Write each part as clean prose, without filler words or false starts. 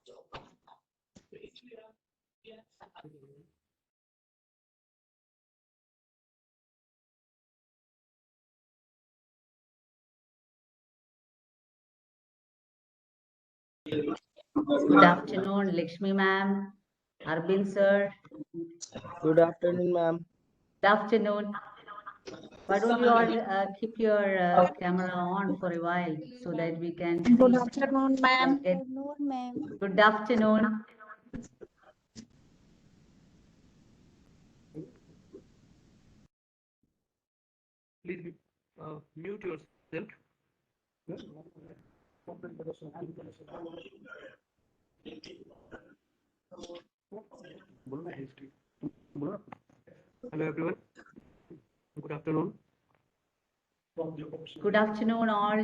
Good afternoon, Lakshmi ma'am, Arvind sir. Good afternoon, ma'am. Good afternoon. Why don't you all keep your camera on for a while so that we can see? Good afternoon, ma'am. Good afternoon, ma'am. Good afternoon. Please mute yourself. Hello everyone. Good afternoon. Good afternoon, all.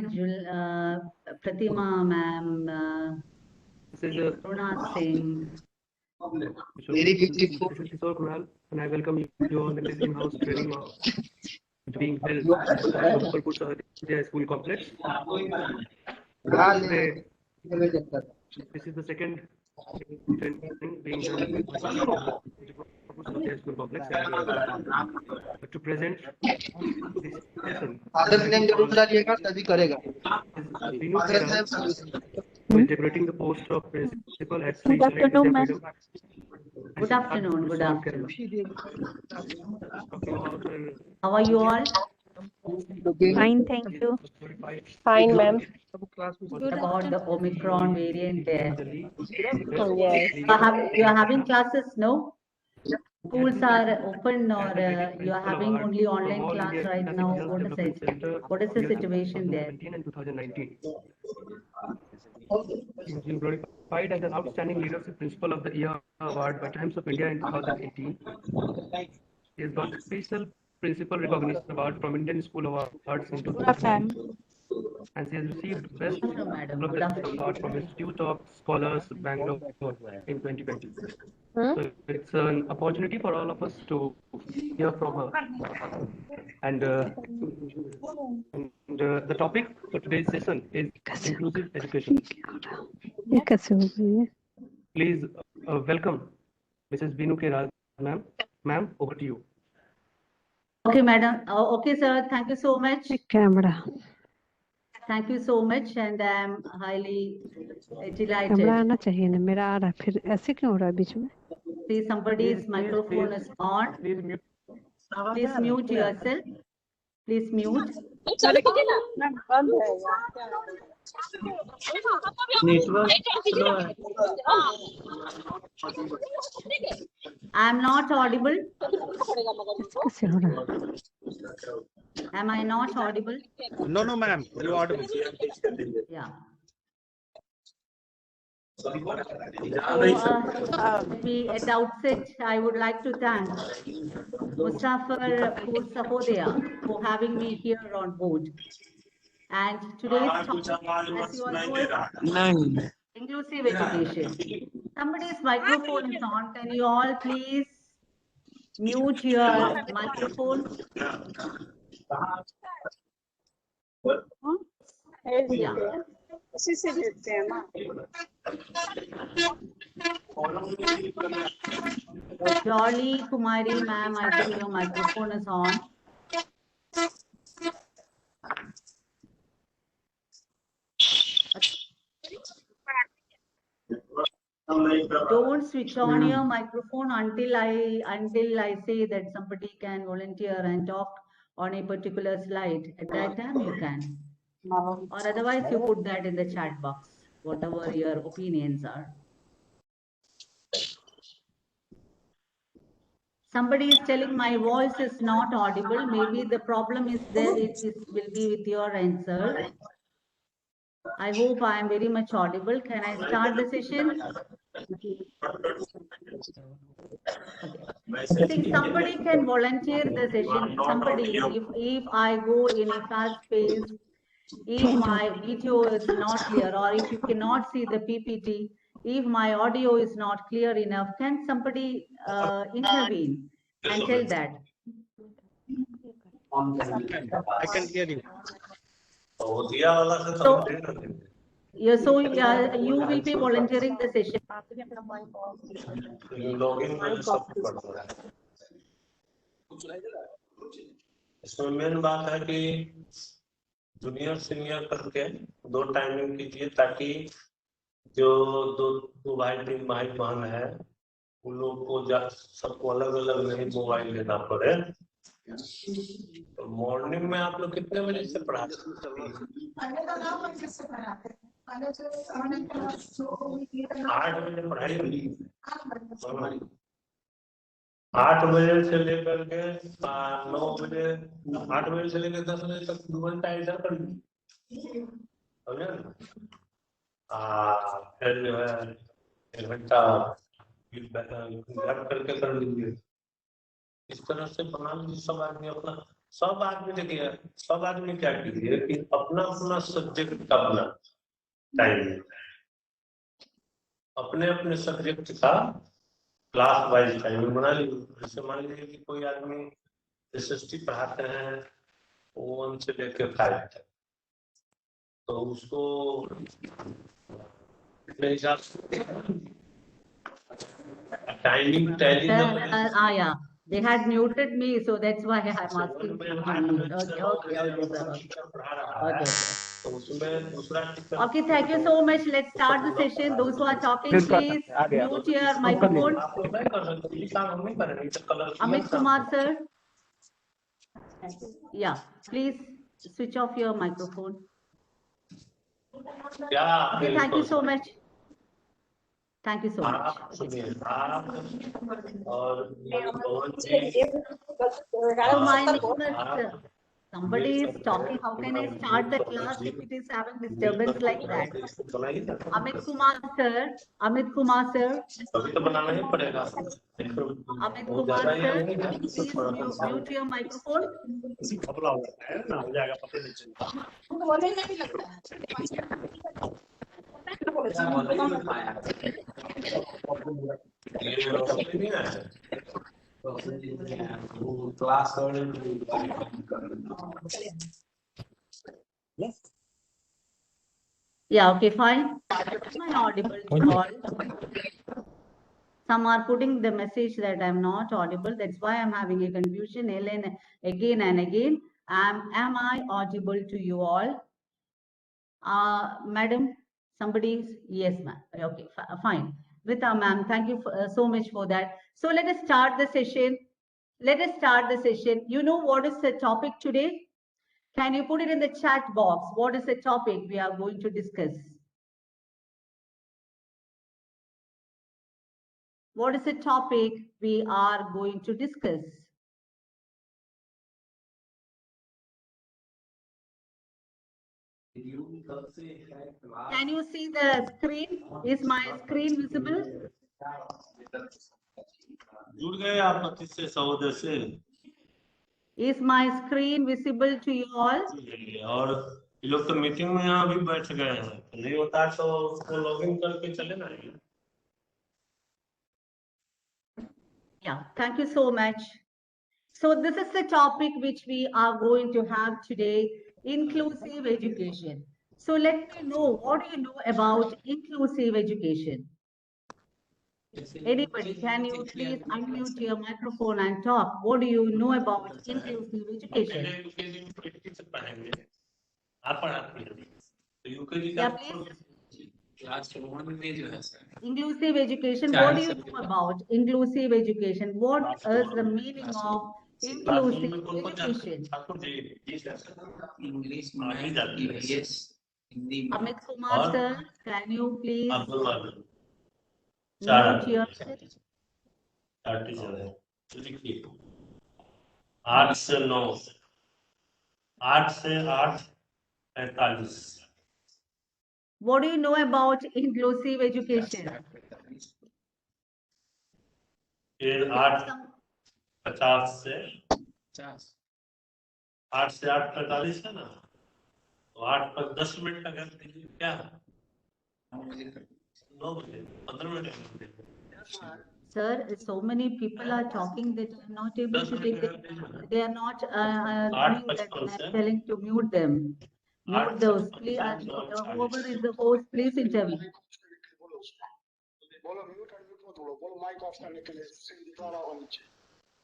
Pratima ma'am, This is Runa Singh. This is Kishore Kunal, and I welcome you all in this in-house training being held at the Gopalpur Sahajya School Complex. Today, this is the second training being held at the Gopalpur Sahajya School Complex. To present this session, who is decorating the post of principal at Sri Select Vidya Freedom. Good afternoon. Good afternoon. Talking about How are you all? Fine, thank you. Fine, ma'am. About the Omicron variant there. Yes. You are having classes, no? Schools are open or you are having only online class right now? What is the situation there? 2017 and 2019. He was glorified as an outstanding leadership principal of the year award by Times of India in 2018. He has got special principal recognition award from Indian School Awards in 2009. And she has received best award from Institute of Scholars Bangalore in 2020. So it's an opportunity for all of us to hear from her. And the topic for today's session is inclusive education. Please welcome Mrs. Binu K. Raj, ma'am. Ma'am, over to you. Okay, madam. Okay, sir. Thank you so much. Camera. Thank you so much, and I'm highly delighted. Camera आना चाहिए ना मेरा आ रहा है फिर ऐसे क्यों हो रहा है बीच में See, somebody's microphone is on. Please mute yourself. Please mute. I'm not audible. कैसे हो रहा है Am I not audible? No, ma'am. You're audible. Yeah. At the outset, I would like to thank Mustafa Sahodea for having me here on board. And today's topic, as you all know, is inclusive education. Somebody's microphone is on. Can you all please mute your microphone? Yeah. Jolly Kumari ma'am, I think your microphone is on. Don't switch on your microphone until I say that somebody can volunteer and talk on a particular slide. At that time you can. Or otherwise you put that in the chat box, whatever your opinions are. Somebody is telling my voice is not audible. Maybe the problem is there. It will be with your answer. I hope I am very much audible. Can I start the session? Okay. See, somebody can volunteer the session. Somebody, if I go in a fast pace, if my video is not clear, or if you cannot see the PPT, if my audio is not clear enough, can somebody intervene and tell that? I can hear you. So, So you will be volunteering the session. Login में सब पढ़ता है। इसमें main बात है कि junior senior करके 2 timing कीजिए ताकि जो दो भाई बहन है उन लोग को सबको अलग अलग नहीं मोबाइल लेना पड़े। तो मॉर्निंग में आप लोग कितने बजे से पढ़ाते हैं? 8 बजे पढ़ाई होगी। 8 बजे से लेकर के 9 बजे 8 बजे से लेकर 10 बजे तक 2 घंटा इधर कर लीजिए, समझे ना? फिर जो है 1 घंटा घर करके कर लीजिए। इस तरह से बना लीजिए। सब आदमी देखिए, सब आदमी क्या कीजिए कि अपना अपना सब्जेक्ट का बना टाइम, अपने अपने सब्जेक्ट का क्लास वाइज टाइम बना लीजिए। जैसे मान लीजिए कि कोई आदमी SST पढ़ाते हैं 1 से लेकर 5 तक, तो उसको अपने हिसाब से timing Yeah, they had muted me, so that's why I'm asking. Okay, thank you so much. Let's start the session. Those who are talking, please mute your microphone. Amit Kumar sir. Yeah, please switch off your microphone. Okay, thank you so much. Thank you so much. So my name is, somebody is talking. How can I start the class if it is having disturbance like that? Amit Kumar sir. Amit Kumar sir. Amit Kumar sir. Please mute your microphone. Yeah, okay, fine. Am I audible to all? Some are putting the message that I'm not audible. That's why I'm having a confusion again and again. Am I audible to you all? Madam, somebody, yes, ma'am. Okay, fine. Vita, ma'am, thank you so much for that. So let us start the session. Let us start the session. You know what is the topic today? Can you put it in the chat box? What is the topic we are going to discuss? What is the topic we are going to discuss? Can you see the screen? Is my screen visible? जुड़ गए आप 25 से 100 से? Is my screen visible to you all? और ये लोग तो meeting में यहाँ भी बैठ गए हैं, नहीं होता तो उसको लॉगिन करके चले ना। Yeah, thank you so much. So this is the topic which we are going to have today, inclusive education. So let me know, what do you know about inclusive education? Anybody, can you please unmute your microphone and talk? What do you know about inclusive education? Yeah, please. Inclusive education, what do you know about inclusive education? What is the meaning of inclusive education? Amit Kumar sir, can you please mute yourself? 8 से 9, 8 से 8:45. What do you know about inclusive education? फिर 8:50 से 8:45 है ना, तो 8 पर 10 minute का gap दीजिए। क्या 9 बजे 15 minute? Sir, so many people are talking that I'm not able to take them. They are not doing that. I'm telling to mute them. Mute those, please. Whoever is the host, please intervene.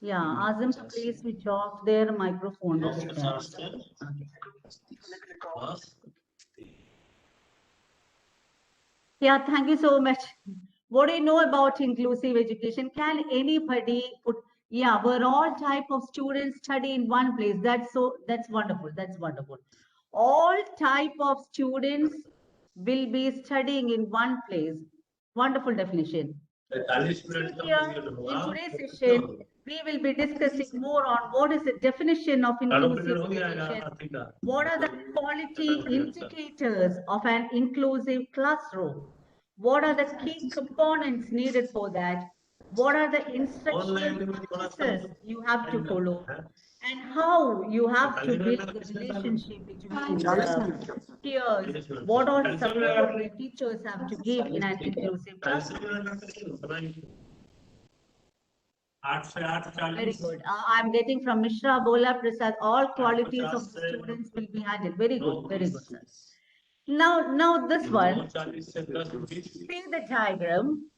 Yeah, ask them to please switch off their microphone. Yeah, thank you so much. What do you know about inclusive education? Can anybody put, yeah, where all type of students study in one place? That's wonderful. That's wonderful. All type of students will be studying in one place. Wonderful definition. Here, in today's session, we will be discussing more on what is the definition of inclusive education. What are the quality indicators of an inclusive classroom? What are the key components needed for that? What are the instructional processes you have to follow? And how you have to build the relationship between peers? What all support the teachers have to give in an inclusive classroom? Very good. I'm getting from Mishra, Bola, Prasad, all qualities of the students will be added. Very good, sir. Now this one, see the diagram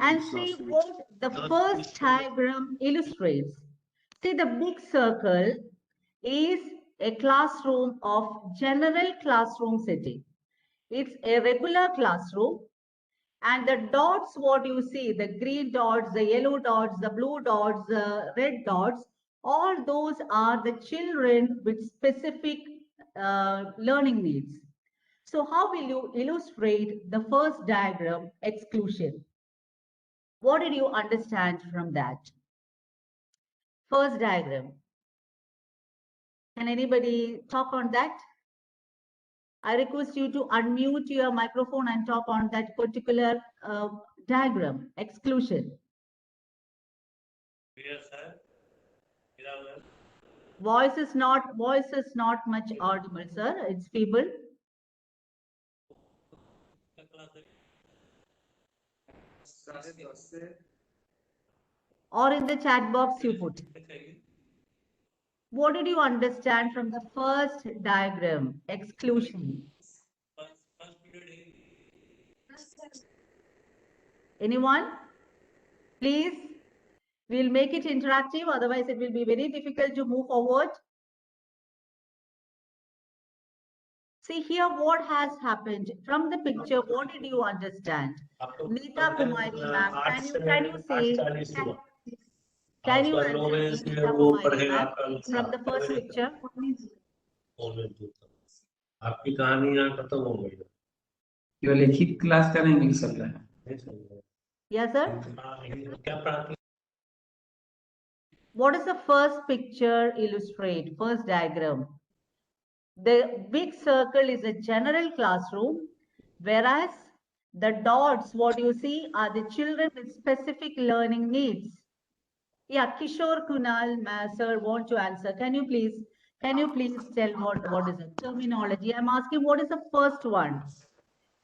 and see what the first diagram illustrates. See, the big circle is a classroom of general classroom setting. It's a regular classroom. And the dots, what you see, the green dots, the yellow dots, the blue dots, the red dots, all those are the children with specific learning needs. So how will you illustrate the first diagram, exclusion? What did you understand from that? First diagram. Can anybody talk on that? I request you to unmute your microphone and talk on that particular diagram, exclusion. Yes, sir. Voice is not much audible, sir. It's feeble. Or in the chat box you put. What did you understand from the first diagram, exclusion? Anyone? Please, we'll make it interactive, otherwise it will be very difficult to move forward. See here what has happened. From the picture, what did you understand? Neeta Kumari ma'am, can you say, can you answer Neeta Kumari ma'am from the first picture? आपकी कहानी यहाँ खत्म हो गई केवल एक ही class का नहीं मिल सकता है। Yes, sir. क्या पढ़ाती? What is the first picture illustrate? First diagram. The big circle is a general classroom, whereas the dots, what you see, are the children with specific learning needs. Yeah, Kishore Kunal, sir, want to answer. Can you please tell what is the terminology? I'm asking what is the first one?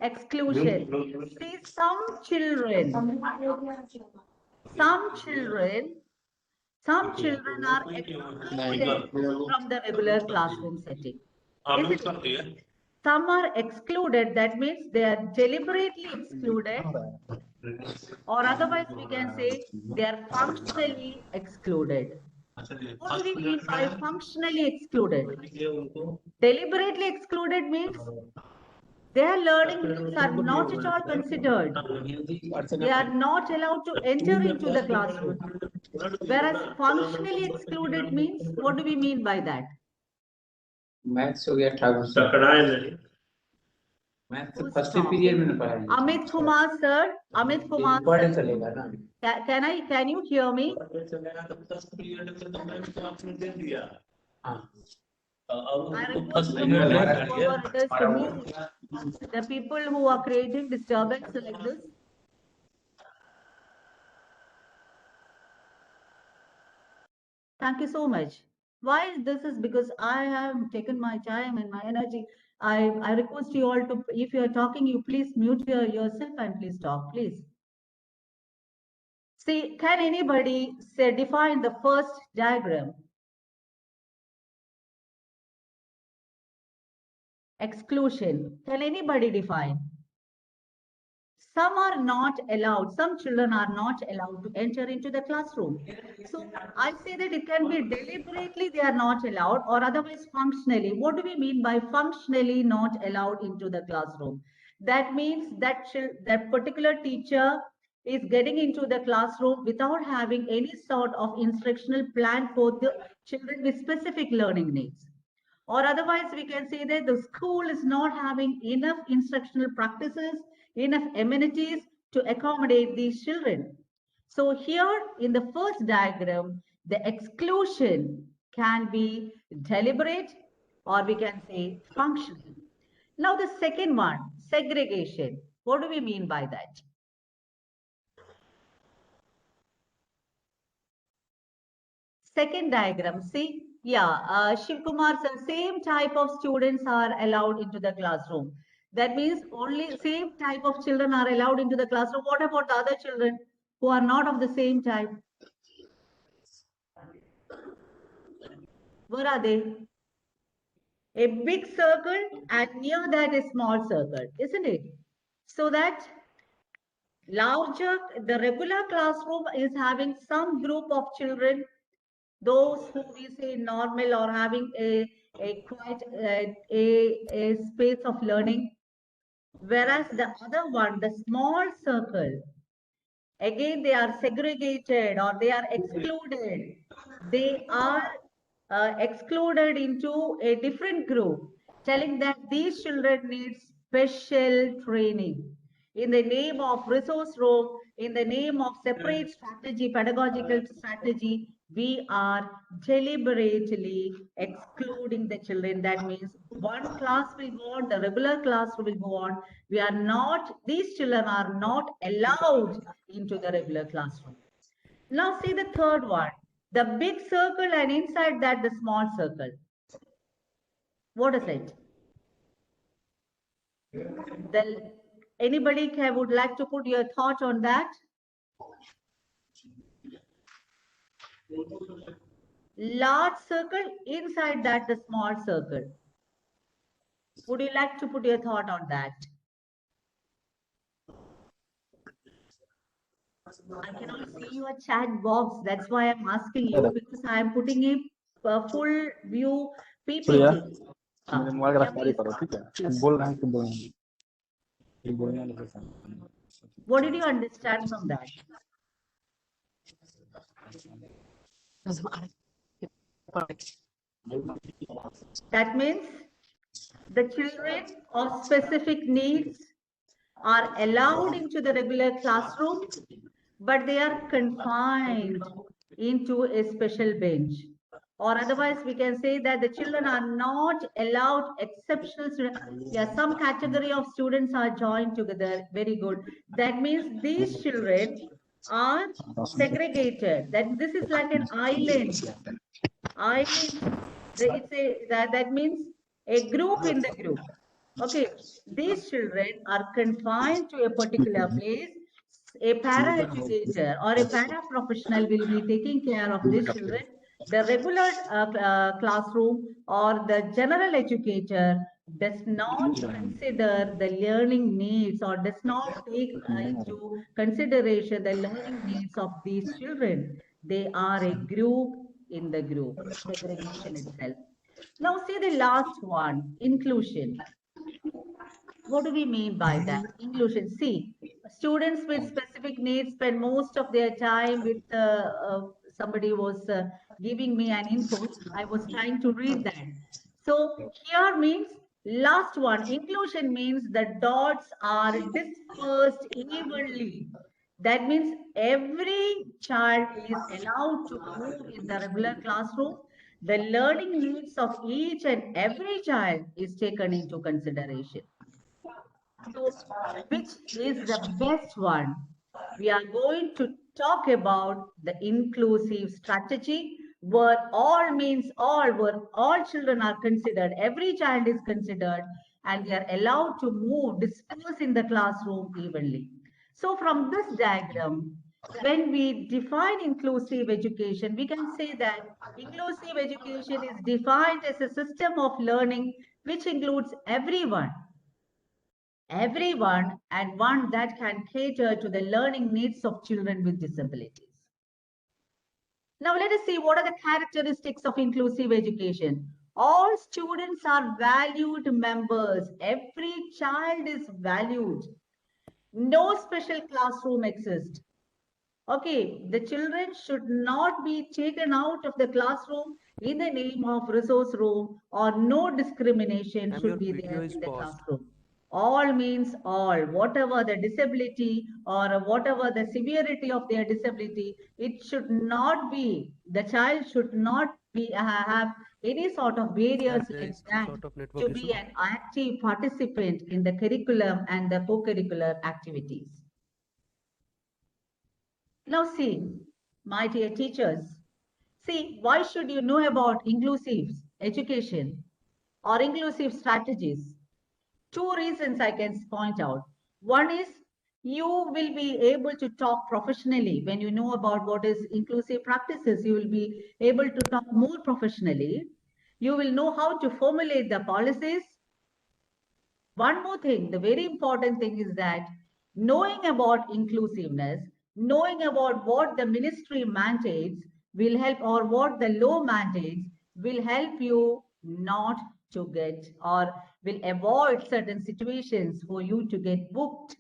Exclusion. See, some children are excluded from the regular classroom setting. Some are excluded, that means they are deliberately excluded, or otherwise we can say they are functionally excluded. What do we mean by functionally excluded? Deliberately excluded means their learning needs are not at all considered. They are not allowed to enter into the classroom. Whereas functionally excluded means, what do we mean by that? Maths हो गया Thakur maths तो first period में पढ़ाएंगे। Amit Kumar sir, Amit Kumar importance चलेगा ना। can you hear me? हाँ। I request whoever it is to mute the people who are creating disturbance like this. Thank you so much. Why this is because I have taken my time and my energy. I request you all to, if you are talking, you please mute yourself and please talk, please. See, can anybody say define the first diagram? exclusion. Can anybody define? Some are not allowed, some children are not allowed to enter into the classroom. So I say that it can be deliberately they are not allowed or otherwise functionally. What do we mean by functionally not allowed into the classroom? That means that that particular teacher is getting into the classroom without having any sort of instructional plan for the children with specific learning needs. Or otherwise, we can say that the school is not having enough instructional practices, enough amenities to accommodate these children. So here in the first diagram, the exclusion can be deliberate or we can say functional. Now the second one, segregation. What do we mean by that? Second diagram, see? Yeah, Shiv Kumar sir, same type of students are allowed into the classroom. That means only same type of children are allowed into the classroom. What about the other children who are not of the same type? Where are they? A big circle and near that a small circle, isn't it? So that larger, the regular classroom is having some group of children, those who we say normal or having a quite a space of learning, whereas the other one, the small circle, again they are segregated or they are excluded. They are excluded into a different group, telling that these children need special training. In the name of resource room, in the name of separate strategy, pedagogical strategy, we are deliberately excluding the children. That means one class will go on, the regular class will go on. We are not, these children are not allowed into the regular classroom. Now see the third one, the big circle and inside that the small circle. What is it? Anybody would like to put your thought on that? Large circle, inside that the small circle. Would you like to put your thought on that? I cannot see your chat box. That's why I'm asking you, because I am putting a full view PPT. What did you understand from that? That means the children of specific needs are allowed into the regular classroom, but they are confined into a special bench. Or otherwise, we can say that the children are not allowed exceptional students. Yeah, some category of students are joined together. Very good. That means these children are segregated. That this is like an island. That means a group in the group. Okay, these children are confined to a particular place. A para-educator or a para-professional will be taking care of these children. The regular classroom or the general educator does not consider the learning needs or does not take into consideration the learning needs of these children. They are a group in the group, segregation itself. Now see the last one, inclusion. What do we mean by that? Inclusion. See, students with specific needs spend most of their time with somebody was giving me an input. I was trying to read that. So here means last one. Inclusion means the dots are dispersed evenly. That means every child is allowed to move in the regular classroom. The learning needs of each and every child is taken into consideration. So, which is the best one? We are going to talk about the inclusive strategy, where all means all, where all children are considered, every child is considered, and they are allowed to move, disperse in the classroom evenly. So from this diagram, when we define inclusive education, we can say that inclusive education is defined as a system of learning which includes everyone, and one that can cater to the learning needs of children with disabilities. Now let us see what are the characteristics of inclusive education. All students are valued members. Every child is valued. No special classroom exists. Okay, the children should not be taken out of the classroom in the name of resource room, or no discrimination Ma'am, should your be video there is in the paused. classroom. All means all, whatever the disability or whatever the severity of their disability, it should not be, the child should not be have any sort of barriers There like is some that sort of to network issue. be an active participant in the curriculum and the co-curricular activities. Now see, my dear teachers, see, why should you know about inclusive education or inclusive strategies? Two reasons I can point out. One is you will be able to talk professionally. When you know about what is inclusive practices, you will be able to talk more professionally. You will know how to formulate the policies. One more thing, the very important thing is that knowing about inclusiveness, knowing about what the ministry mandates will help, or what the law mandates will help you not to get, or will avoid certain situations for you to get booked.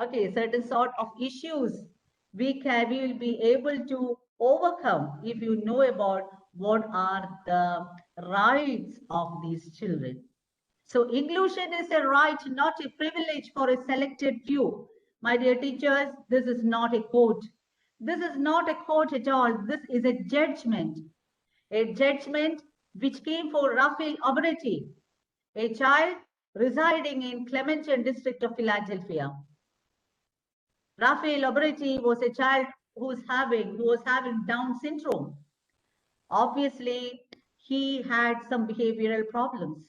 Okay, certain sort of issues we will be able to overcome if you know about what are the rights of these children. So inclusion is a right, not a privilege for a selected few. My dear teachers, this is not a quote. This is not a quote at all. This is a judgment which came for Raphael Obereti, a child residing in Clementon district of Philadelphia. Raphael Obereti was a child who was having Down syndrome. Obviously, he had some behavioral problems.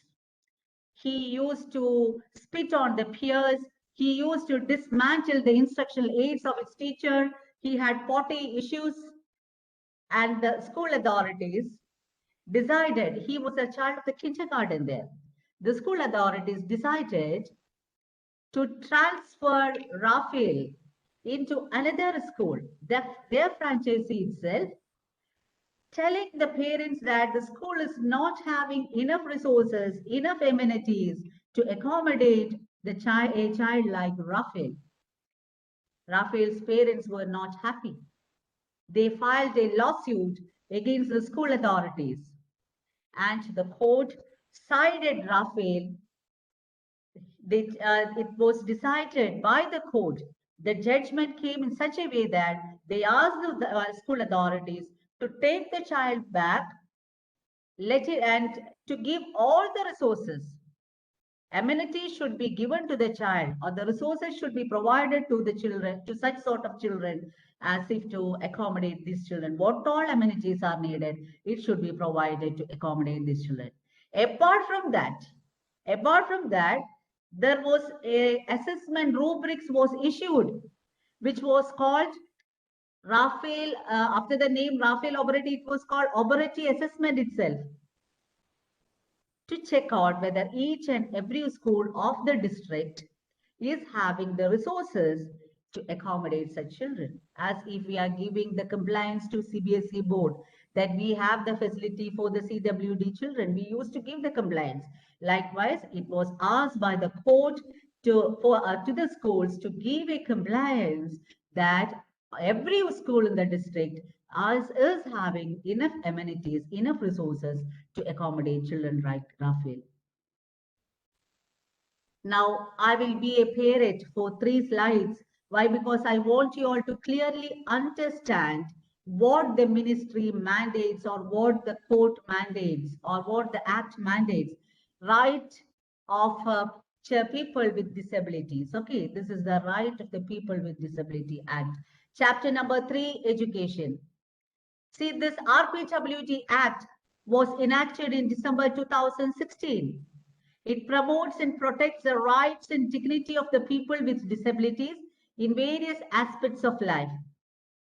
He used to spit on the peers. He used to dismantle the instructional aids of his teacher. He had potty issues, and the school authorities decided, he was a child of the kindergarten there. The school authorities decided to transfer Raphael into another school, their franchisee itself, telling the parents that the school is not having enough resources, enough amenities to accommodate a child like Raphael. Raphael's parents were not happy. They filed a lawsuit against the school authorities, and the court sided Raphael. It was decided by the court. The judgment came in such a way that they asked the school authorities to take the child back, and to give all the resources. Amenities should be given to the child, or the resources should be provided to the children, to such sort of children, as if to accommodate these children. What all amenities are needed, it should be provided to accommodate these children. Apart from that, there was a assessment rubrics was issued, which was called Raphael, after the name Raphael Obereti, it was called Obereti assessment itself, to check out whether each and every school of the district is having the resources to accommodate such children. As if we are giving the compliance to CBSE board, that we have the facility for the CWD children, we used to give the compliance. Likewise, it was asked by the court to the schools to give a compliance that every school in the district is having enough amenities, enough resources to accommodate children like Raphael. Now, I will be a parrot for 3 slides. Why? Because I want you all to clearly understand what the ministry mandates, or what the court mandates, or what the act mandates. Right of people with disabilities. Okay, this is the Right of the People with Disability Act. Chapter number 3, Education. See, this RPWD Act was enacted in December 2016. It promotes and protects the rights and dignity of the people with disabilities in various aspects of life.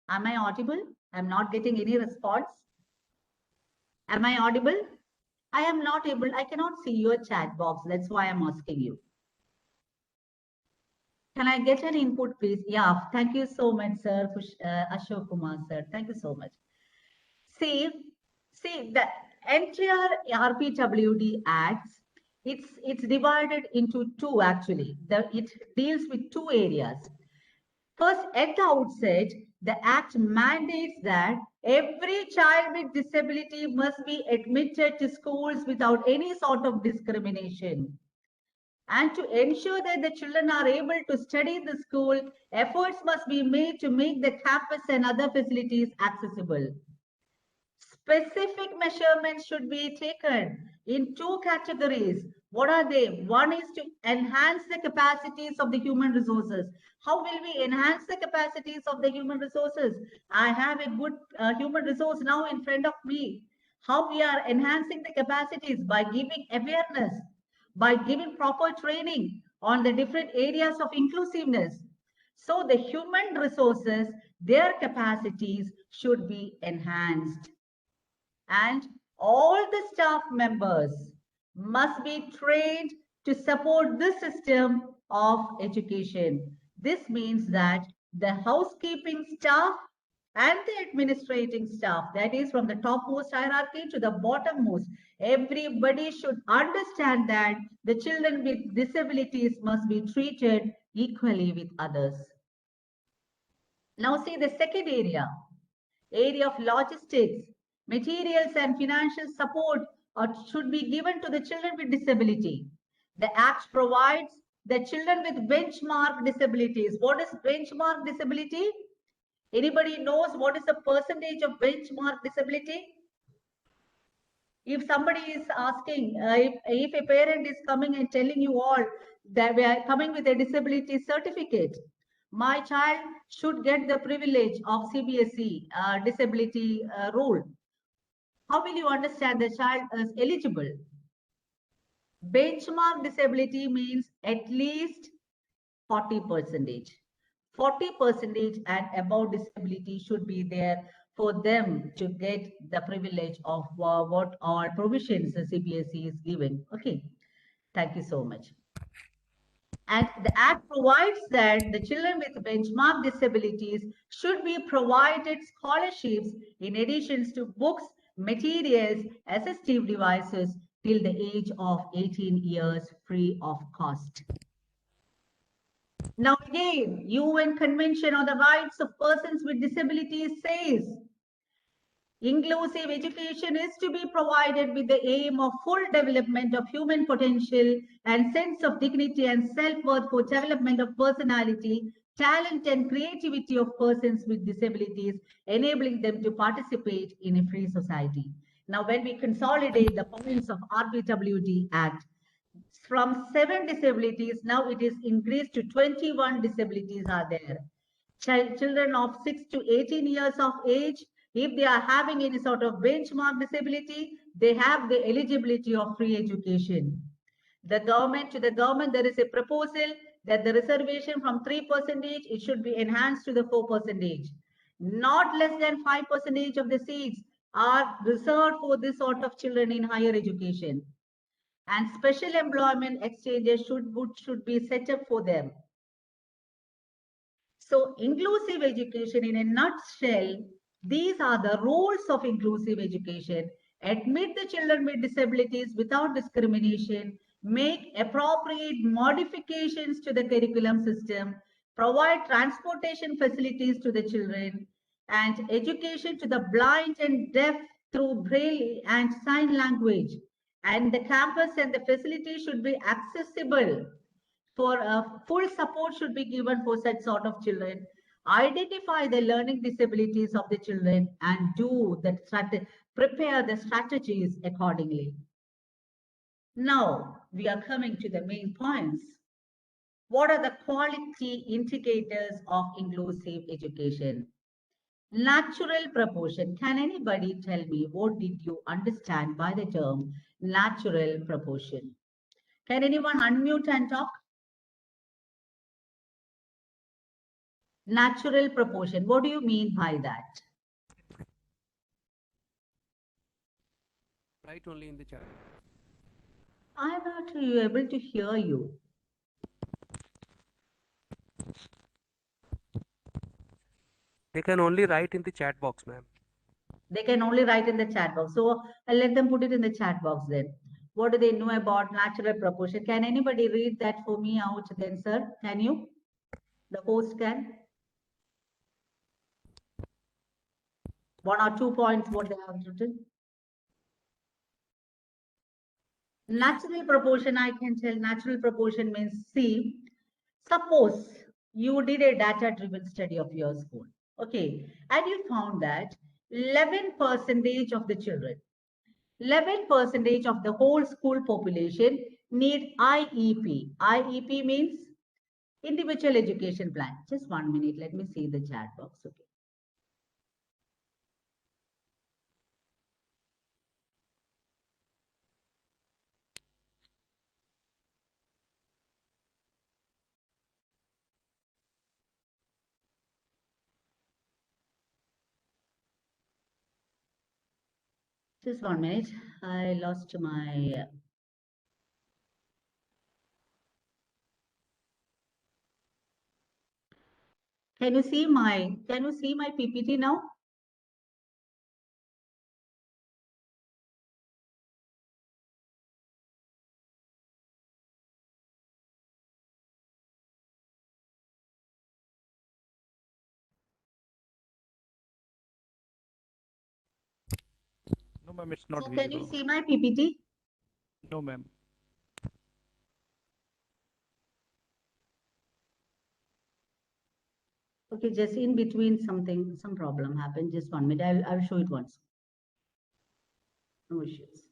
Am I audible? I'm not getting any response. Am I audible? I am not able, I cannot see your chat box. That's why I'm asking you. Can I get an input, please? Yeah, thank you so much, sir, Ashok Kumar, sir. Thank you so much. See, the entire RPWD Acts, it's divided into two actually. It deals with two areas. First, at the outset, the Act mandates that every child with disability must be admitted to schools without any sort of discrimination. And to ensure that the children are able to study in the school, efforts must be made to make the campus and other facilities accessible. Specific measurements should be taken in two categories. What are they? One is to enhance the capacities of the human resources. How will we enhance the capacities of the human resources? I have a good human resource now in front of me. How we are enhancing the capacities? By giving awareness, by giving proper training on the different areas of inclusiveness. So the human resources, their capacities should be enhanced. And all the staff members must be trained to support this system of education. This means that the housekeeping staff and the administrating staff, that is from the topmost hierarchy to the bottommost, everybody should understand that the children with disabilities must be treated equally with others. Now see the second area of logistics, materials and financial support should be given to the children with disability. The Act provides the children with benchmark disabilities. What is benchmark disability? Anybody knows what is the percentage of benchmark disability? If somebody is asking, if a parent is coming and telling you all that we are coming with a disability certificate, my child should get the privilege of CBSE disability rule. How will you understand the child is eligible? Benchmark disability means at least 40%. 40% and above disability should be there for them to get the privilege of what all provisions the CBSE is giving. Okay, thank you so much. And the Act provides that the children with benchmark disabilities should be provided scholarships in addition to books, materials, assistive devices till the age of 18 years free of cost. Now again, UN Convention on the Rights of Persons with Disabilities says inclusive education is to be provided with the aim of full development of human potential and sense of dignity and self-worth for development of personality, talent and creativity of persons with disabilities, enabling them to participate in a free society. Now, when we consolidate the points of RPWD Act, from 7 disabilities, now it is increased to 21 disabilities are there. Children of 6 to 18 years of age, if they are having any sort of benchmark disability, they have the eligibility of free education. To the government, there is a proposal that the reservation from 3%, it should be enhanced to the 4%. Not less than 5% of the seats are reserved for this sort of children in higher education. And special employment exchanges should be set up for them. So inclusive education in a nutshell, these are the roles of inclusive education. Admit the children with disabilities without discrimination, make appropriate modifications to the curriculum system, provide transportation facilities to the children, and education to the blind and deaf through Braille and sign language. And the campus and the facility should be accessible. For full support should be given for such sort of children. Identify the learning disabilities of the children and prepare the strategies accordingly. Now we are coming to the main points. What are the quality indicators of inclusive education? Natural proportion. Can anybody tell me what did you understand by the term natural proportion? Can anyone unmute and talk? Natural proportion. What do you mean by that? Write only in the chat. I am not able to hear you. They can only write in the chat box, ma'am. They can only write in the chat box. So I'll let them put it in the chat box then. What do they know about natural proportion? Can anybody read that for me out then, sir? Can you? The host can? 1 or 2 points what they have written. Natural proportion, I can tell natural proportion means, see, suppose you did a data-driven study of your school, okay, and you found that 11% of the children, 11% of the whole school population need IEP. IEP means individual education plan. Just 1 minute, let me see the chat box, okay. Just 1 minute. I lost my. Can you see my PPT now? No, ma'am, it's not So visible. can you see my PPT? No, ma'am. Okay, just in between some problem happened. Just 1 minute. I'll show it once. No issues.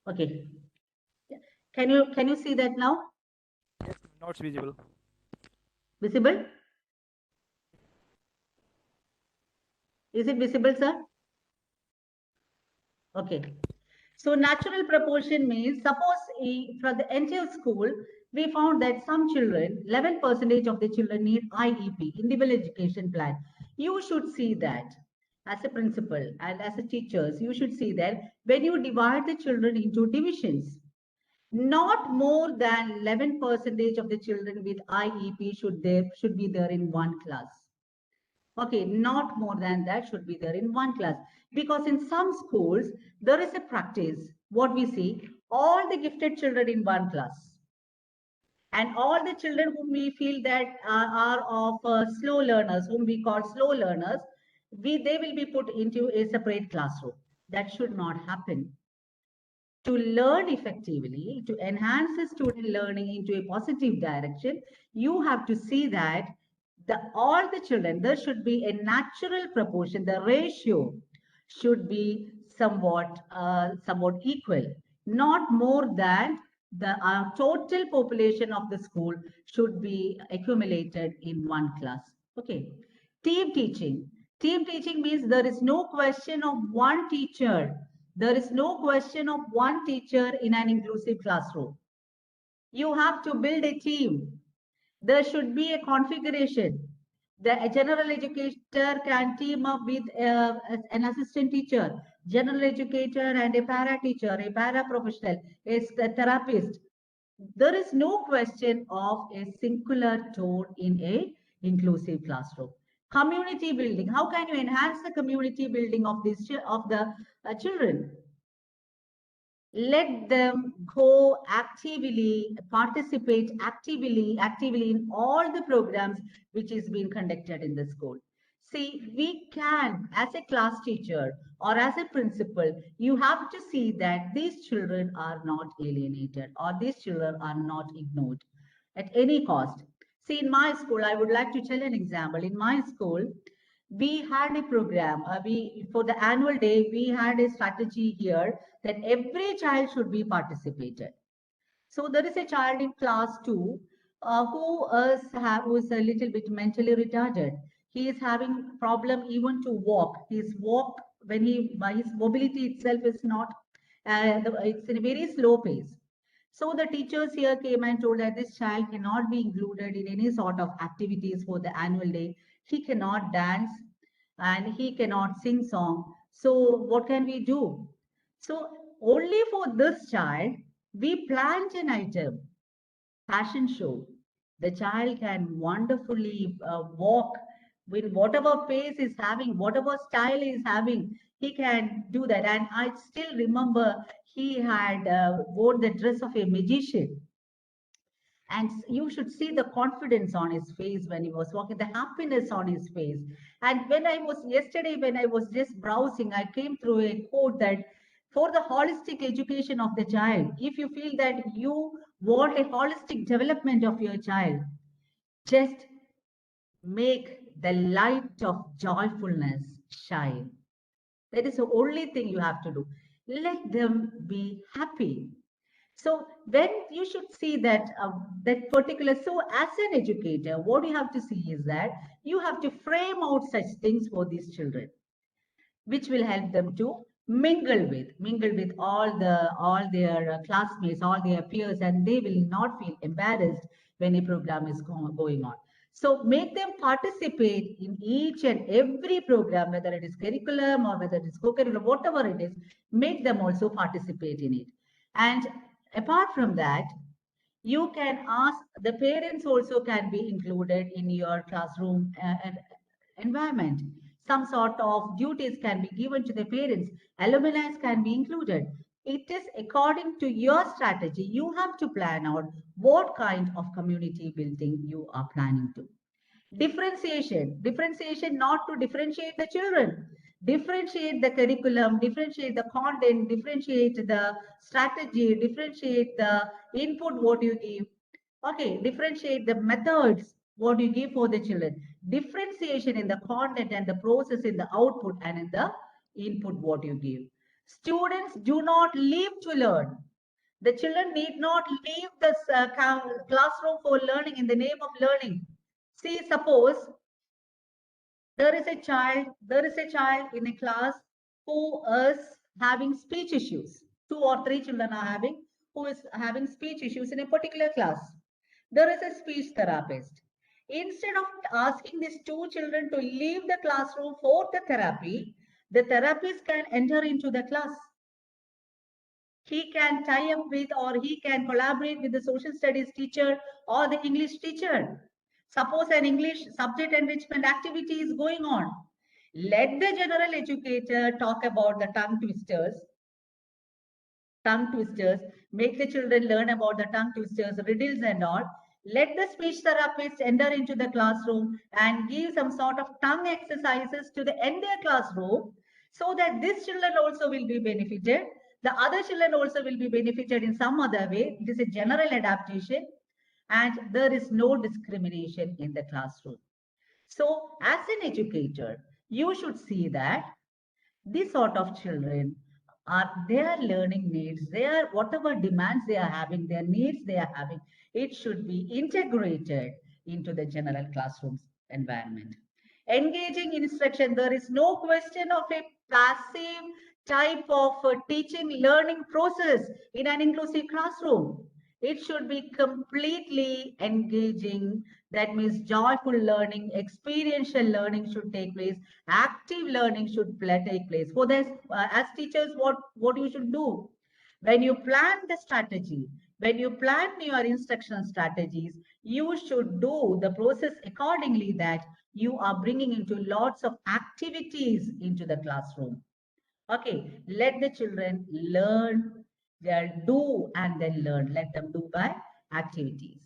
Okay. Can you see that now? Yes, not visible. Visible? Is it visible, sir? Okay. So natural proportion means, suppose for the entire school, we found that some children, 11% of the children need IEP, individual education plan. You should see that as a principal and as a teachers, you should see that when you divide the children into divisions, not more than 11% of the children with IEP should be there in one class. Okay, not more than that should be there in one class. Because in some schools, there is a practice, what we see, all the gifted children in one class. And all the children whom we feel that are of slow learners, whom we call slow learners, they will be put into a separate classroom. That should not happen. To learn effectively, to enhance the student learning into a positive direction, you have to see that all the children, there should be a natural proportion, the ratio should be somewhat equal, not more than the total population of the school should be accumulated in one class. Okay. Team teaching. Team teaching means there is no question of one teacher. There is no question of one teacher in an inclusive classroom. You have to build a team. There should be a configuration. The general educator can team up with an assistant teacher, general educator and a para teacher, a para professional, a therapist. There is no question of a singular tone in a inclusive classroom. Community building. How can you enhance the community building of the children? Let them go actively, participate actively in all the programs which is being conducted in the school. See, we can, as a class teacher or as a principal, you have to see that these children are not alienated or these children are not ignored at any cost. See, in my school, I would like to tell an example. In my school, we had a program, for the annual day, we had a strategy here that every child should be participated. So there is a child in class 2 who is a little bit mentally retarded. He is having problem even to walk. His mobility itself is not, it's in a very slow pace. So the teachers here came and told that this child cannot be included in any sort of activities for the annual day. He cannot dance and he cannot sing song. So what can we do? So only for this child, we planned an item, fashion show. The child can wonderfully walk with whatever pace is having, whatever style is having, he can do that. And I still remember he had worn the dress of a magician. And you should see the confidence on his face when he was walking, the happiness on his face. And when I was yesterday, when I was just browsing, I came through a quote that for the holistic education of the child, if you feel that you want a holistic development of your child, just make the light of joyfulness shine. That is the only thing you have to do. Let them be happy. So when you should see that that particular, so as an educator, what you have to see is that you have to frame out such things for these children, which will help them to mingle with all their classmates, all their peers, and they will not feel embarrassed when a program is going on. So make them participate in each and every program, whether it is curriculum or whether it is co-curriculum, whatever it is, make them also participate in it. And apart from that, you can ask, the parents also can be included in your classroom environment. Some sort of duties can be given to the parents. Alumni can be included. It is according to your strategy. You have to plan out what kind of community building you are planning to. Differentiation not to differentiate the children. Differentiate the curriculum, differentiate the content, differentiate the strategy, differentiate the input, what you give. Okay, differentiate the methods, what you give for the children. Differentiation in the content and the process in the output and in the input, what you give. Students do not leave to learn. The children need not leave the classroom for learning in the name of learning. See, suppose there is a child in a class who is having speech issues. 2 or 3 children are having who is having speech issues in a particular class. There is a speech therapist. Instead of asking these 2 children to leave the classroom for the therapy, the therapist can enter into the class. He can tie up with or he can collaborate with the social studies teacher or the English teacher. Suppose an English subject enrichment activity is going on. Let the general educator talk about the tongue twisters, make the children learn about the tongue twisters, riddles and all. Let the speech therapist enter into the classroom and give some sort of tongue exercises to the entire classroom so that these children also will be benefited. The other children also will be benefited in some other way. It is a general adaptation and there is no discrimination in the classroom. So as an educator, you should see that this sort of children are their learning needs, their whatever demands they are having, their needs they are having, it should be integrated into the general classroom environment. Engaging instruction, there is no question of a passive type of teaching learning process in an inclusive classroom. It should be completely engaging. That means joyful learning, experiential learning should take place, active learning should take place. For this, as teachers, what you should do? When you plan the strategy, when you plan your instructional strategies, you should do the process accordingly that you are bringing into lots of activities into the classroom. Okay, let the children learn, they'll do and then learn. Let them do by activities.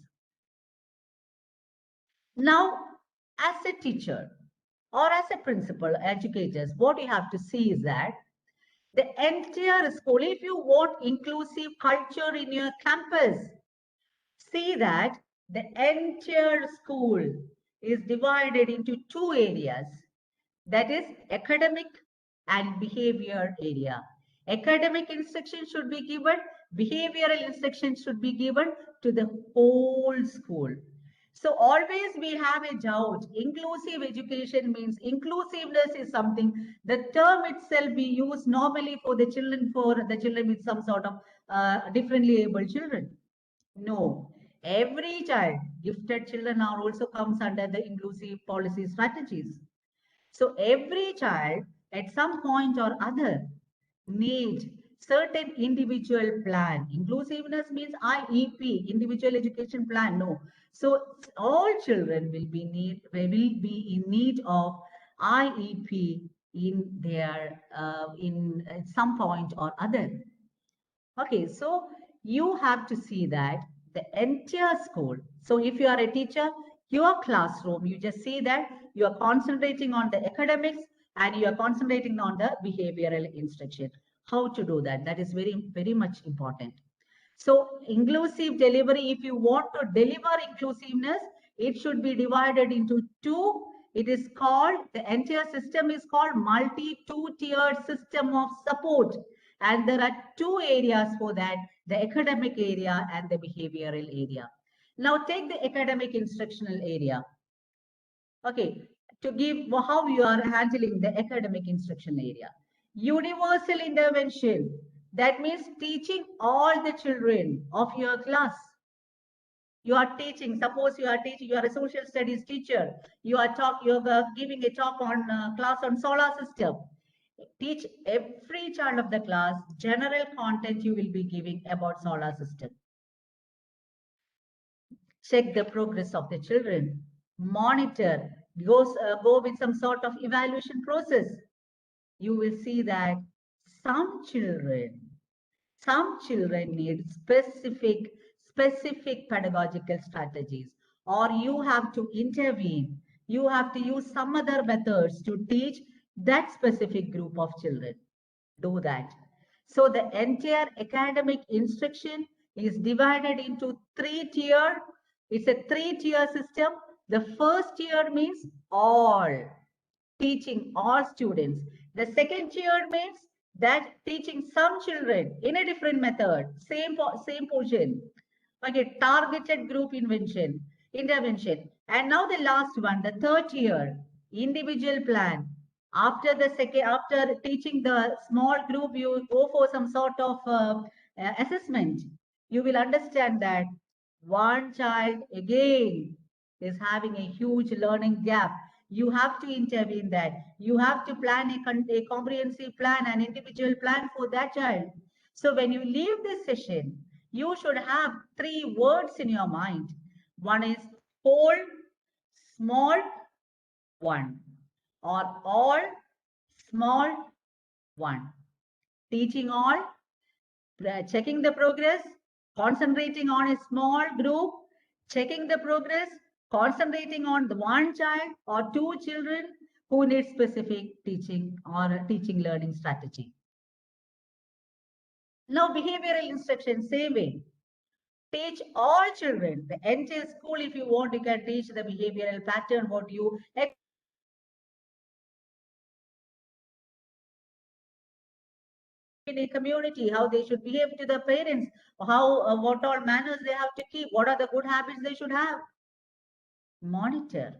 Now, as a teacher or as a principal, educators, what you have to see is that the entire school, if you want inclusive culture in your campus, see that the entire school is divided into 2 areas. That is academic and behavior area. Academic instruction should be given, behavioral instruction should be given to the whole school. So always we have a doubt. Inclusive education means inclusiveness is something, the term itself we use normally for the children with some sort of differently able children. No, every child, gifted children are also comes under the inclusive policy strategies. So every child at some point or other need certain individual plan. Inclusiveness means IEP, individual education plan. No. So all children will be in need of IEP in their in at some point or other. Okay, so you have to see that the entire school. So if you are a teacher, your classroom, you just see that you are concentrating on the academics and you are concentrating on the behavioral instruction. How to do that? That is very, very much important. So inclusive delivery, if you want to deliver inclusiveness, it should be divided into two. It is called, the entire system is called multi-two-tiered system of support. And there are two areas for that, the academic area and the behavioral area. Now take the academic instructional area. Okay, to give how you are handling the academic instruction area. Universal intervention, that means teaching all the children of your class. You are teaching, suppose you are teaching, you are a social studies teacher, you are giving a talk on class on solar system. Teach every child of the class general content you will be giving about solar system. Check the progress of the children, monitor, go with some sort of evaluation process. You will see that some children need specific pedagogical strategies, or you have to intervene. You have to use some other methods to teach that specific group of children. Do that. So the entire academic instruction is divided into three-tier. It's a three-tier system. The first tier means all, teaching all students. The second tier means that teaching some children in a different method, same portion. Okay, targeted group intervention. And now the last one, the third tier, individual plan. After teaching the small group, you go for some sort of assessment. You will understand that one child again is having a huge learning gap. You have to intervene that. You have to plan a comprehensive plan, an individual plan for that child. So when you leave this session, you should have 3 words in your mind. One is whole, small, one, or all, small, one. Teaching all, checking the progress, concentrating on a small group, checking the progress, concentrating on the one child or 2 children who need specific teaching or teaching learning strategy. Now behavioral instruction, same way. Teach all children, the entire school, if you want, you can teach the behavioral pattern, what you in a community, how they should behave to the parents, how what all manners they have to keep, what are the good habits they should have. Monitor,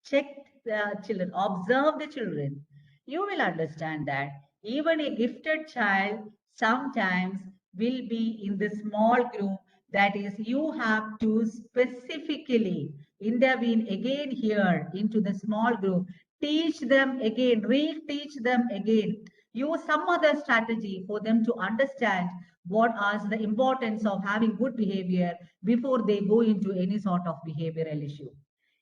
check the children, observe the children. You will understand that even a gifted child sometimes will be in the small group. That is, you have to specifically intervene again here into the small group. Teach them again, reteach them again. Use some other strategy for them to understand what is the importance of having good behavior before they go into any sort of behavioral issue.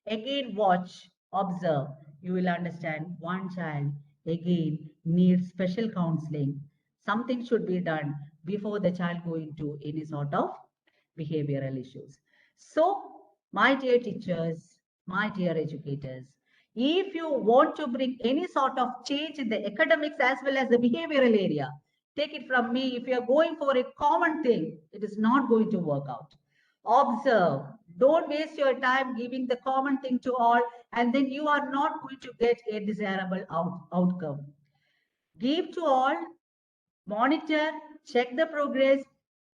Again, watch, observe. You will understand one child again needs special counseling. Something should be done before the child go into any sort of behavioral issues. So, my dear teachers, my dear educators, if you want to bring any sort of change in the academics as well as the behavioral area, take it from me, if you are going for a common thing, it is not going to work out. Observe. Don't waste your time giving the common thing to all, and then you are not going to get a desirable outcome. Give to all, monitor, check the progress,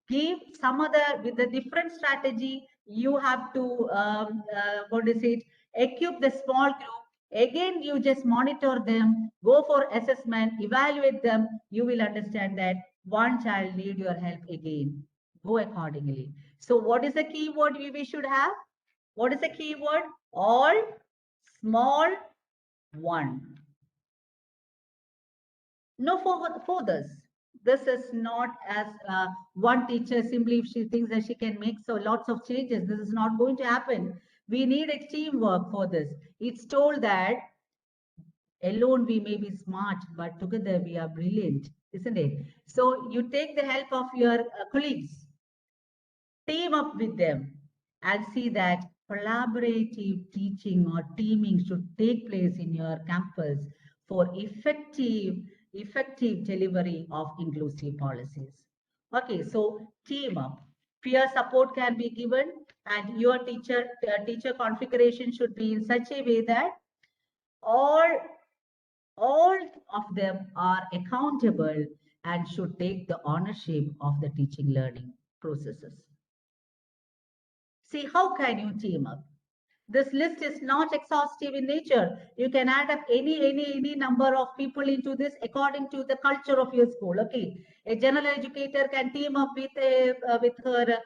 give some other with a different strategy. You have to, equip the small group. Again, you just monitor them, go for assessment, evaluate them. You will understand that one child need your help again. Go accordingly. So what is the keyword we should have? What is the keyword? All small one. No for this. This is not as one teacher simply if she thinks that she can make so lots of changes. This is not going to happen. We need a teamwork for this. It's told that alone we may be smart, but together we are brilliant, isn't it? So you take the help of your colleagues, team up with them, and see that collaborative teaching or teaming should take place in your campus for effective delivery of inclusive policies. Okay, so team up. Peer support can be given, and your teacher configuration should be in such a way that all of them are accountable and should take the ownership of the teaching learning processes. See, how can you team up? This list is not exhaustive in nature. You can add up any number of people into this according to the culture of your school. Okay, a general educator can team up with her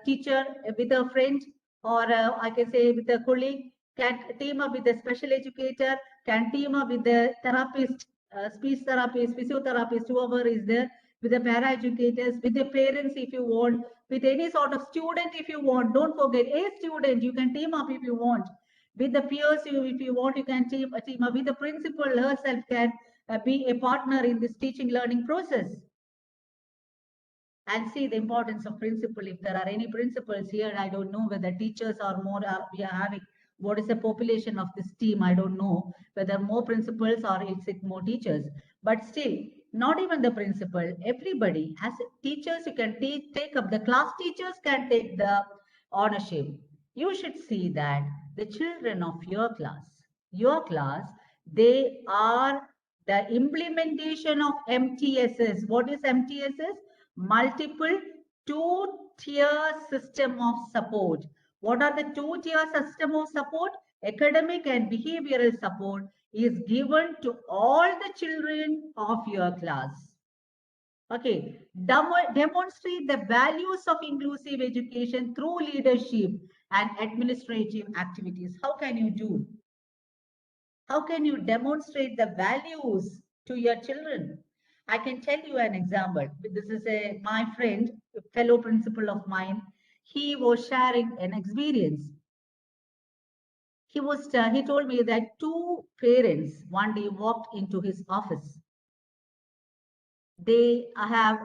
teacher, with a friend, or I can say with a colleague. Can team up with a special educator. Can team up with the therapist, speech therapist, physiotherapist, whoever is there. With the para-educators, with the parents if you want, with any sort of student if you want. Don't forget, a student, you can team up if you want. With the peers, if you want, you can team up. With the principal herself can be a partner in this teaching learning process. And see the importance of principal. If there are any principals here, I don't know whether teachers are more, we are having, what is the population of this team? I don't know whether more principals or is it more teachers. But still, not even the principal, everybody as teachers, you can take up, the class teachers can take the ownership. You should see that the children of your class, they are the implementation of MTSS. What is MTSS? Multiple two-tier system of support. What are the two-tier system of support? Academic and behavioral support is given to all the children of your class. Okay, demonstrate the values of inclusive education through leadership and administrative activities. How can you do? How can you demonstrate the values to your children? I can tell you an example. This is my friend, a fellow principal of mine. He was sharing an experience. He told me that two parents one day walked into his office. They have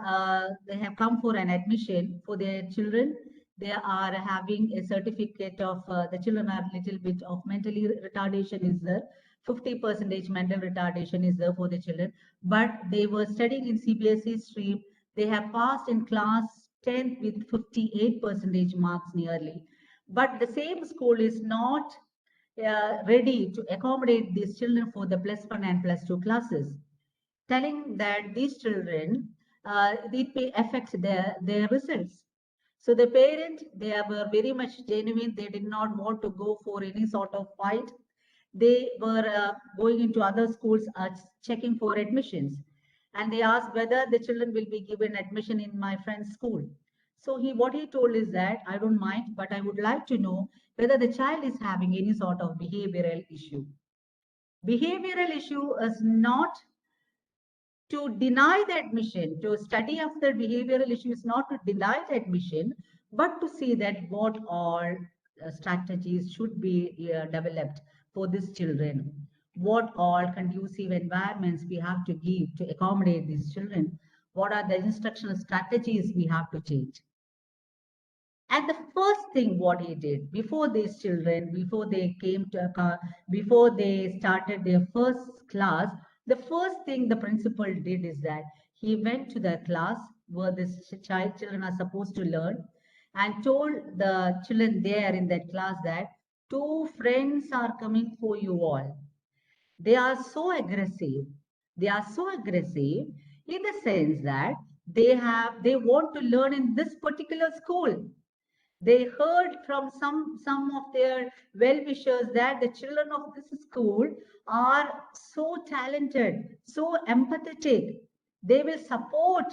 come for an admission for their children. They are having a certificate of the children are little bit of mentally retardation is there. 50% mental retardation is there for the children, but they were studying in CBSE stream. They have passed in class 10th with 58% marks nearly. But the same school is not ready to accommodate these children for the +1 and +2 classes, telling that these children, it may affect their results. So the parent, they were very much genuine. They did not want to go for any sort of fight. They were going into other schools, checking for admissions. And they asked whether the children will be given admission in my friend's school. So what he told is that, I don't mind, but I would like to know whether the child is having any sort of behavioral issue. Behavioral issue is not to deny the admission. To study after behavioral issue is not to deny the admission, but to see that what all strategies should be developed for these children, what all conducive environments we have to give to accommodate these children, what are the instructional strategies we have to change. And the first thing what he did before these children, before they started their first class, the first thing the principal did is that he went to the class where this children are supposed to learn and told the children there in that class that two friends are coming for you all. They are so aggressive. They are so aggressive in the sense that they want to learn in this particular school. They heard from some of their well-wishers that the children of this school are so talented, so empathetic. They will support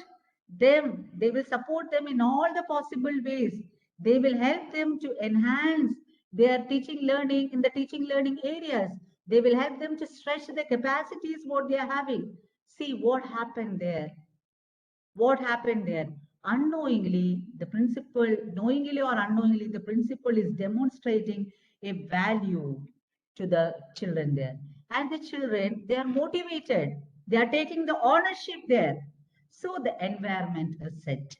them. They will support them in all the possible ways. They will help them to enhance their teaching learning in the teaching learning areas. They will help them to stretch the capacities what they are having. See what happened there. What happened there? Unknowingly, the principal, knowingly or unknowingly, the principal is demonstrating a value to the children there. And the children, they are motivated. They are taking the ownership there. So the environment is set.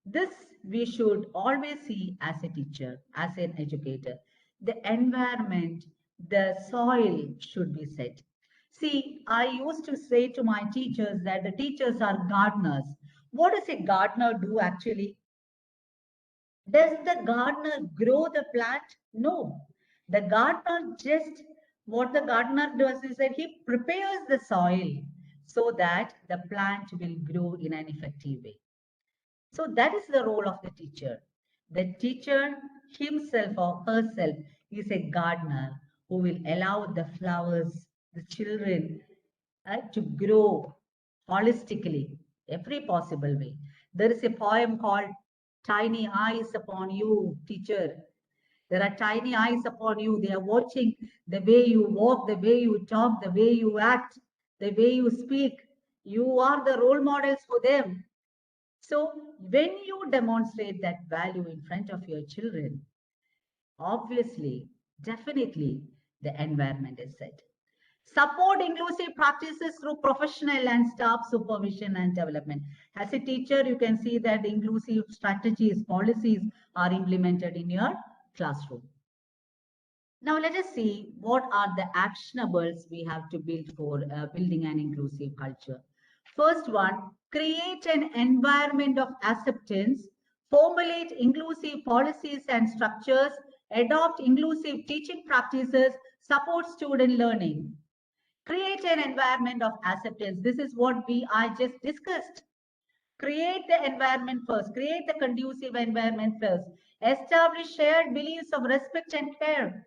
This we should always see as a teacher, as an educator. The environment, the soil should be set. See, I used to say to my teachers that the teachers are gardeners. What does a gardener do actually? Does the gardener grow the plant? No. The gardener just, what the gardener does is that he prepares the soil so that the plant will grow in an effective way. So that is the role of the teacher. The teacher himself or herself is a gardener who will allow the flowers, the children to grow holistically, every possible way. There is a poem called Tiny Eyes Upon You, Teacher. There are tiny eyes upon you. They are watching the way you walk, the way you talk, the way you act, the way you speak. You are the role models for them. So when you demonstrate that value in front of your children, obviously, definitely the environment is set. Support inclusive practices through professional and staff supervision and development. As a teacher, you can see that inclusive strategies, policies are implemented in your classroom. Now let us see what are the actionables we have to build for building an inclusive culture. First one, create an environment of acceptance, formulate inclusive policies and structures, adopt inclusive teaching practices, support student learning. Create an environment of acceptance. This is what I just discussed. Create the environment first. Create the conducive environment first. Establish shared beliefs of respect and care.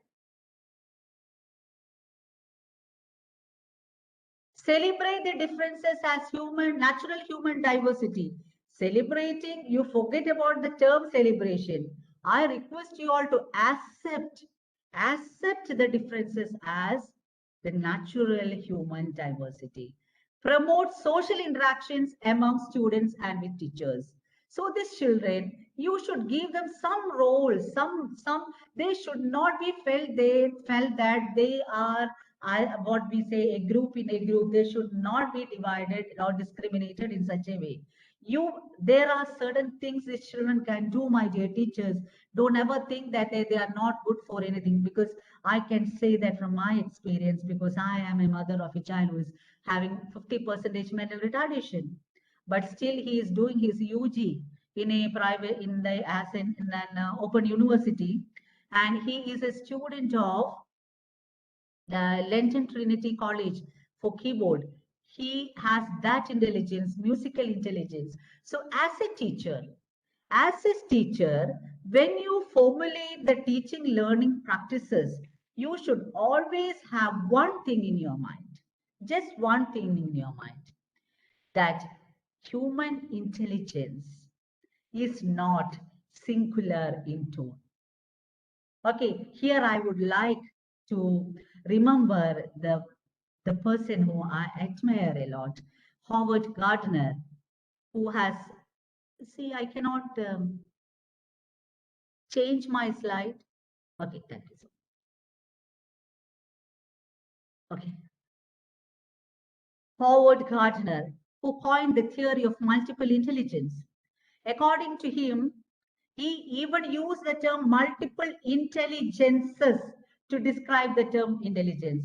Celebrate the differences as natural human diversity. Celebrating, you forget about the term celebration. I request you all to accept the differences as the natural human diversity. Promote social interactions among students and with teachers. So these children, you should give them some role, they should not be felt that they are what we say a group in a group. They should not be divided or discriminated in such a way. There are certain things these children can do, my dear teachers. Don't ever think that they are not good for anything, because I can say that from my experience, because I am a mother of a child who is having 50% mental retardation, but still he is doing his UG in a private, in an open university, and he is a student of the Lenten Trinity College for keyboard. He has that intelligence, musical intelligence. So as a teacher, when you formulate the teaching learning practices, you should always have one thing in your mind, just one thing in your mind, that human intelligence is not singular in tone. Okay, here I would like to remember the person who I admire a lot, Howard Gardner, who has, see, I cannot change my slide. Okay, thank you. Okay. Howard Gardner, who coined the theory of multiple intelligence. According to him, he even used the term multiple intelligences to describe the term intelligence.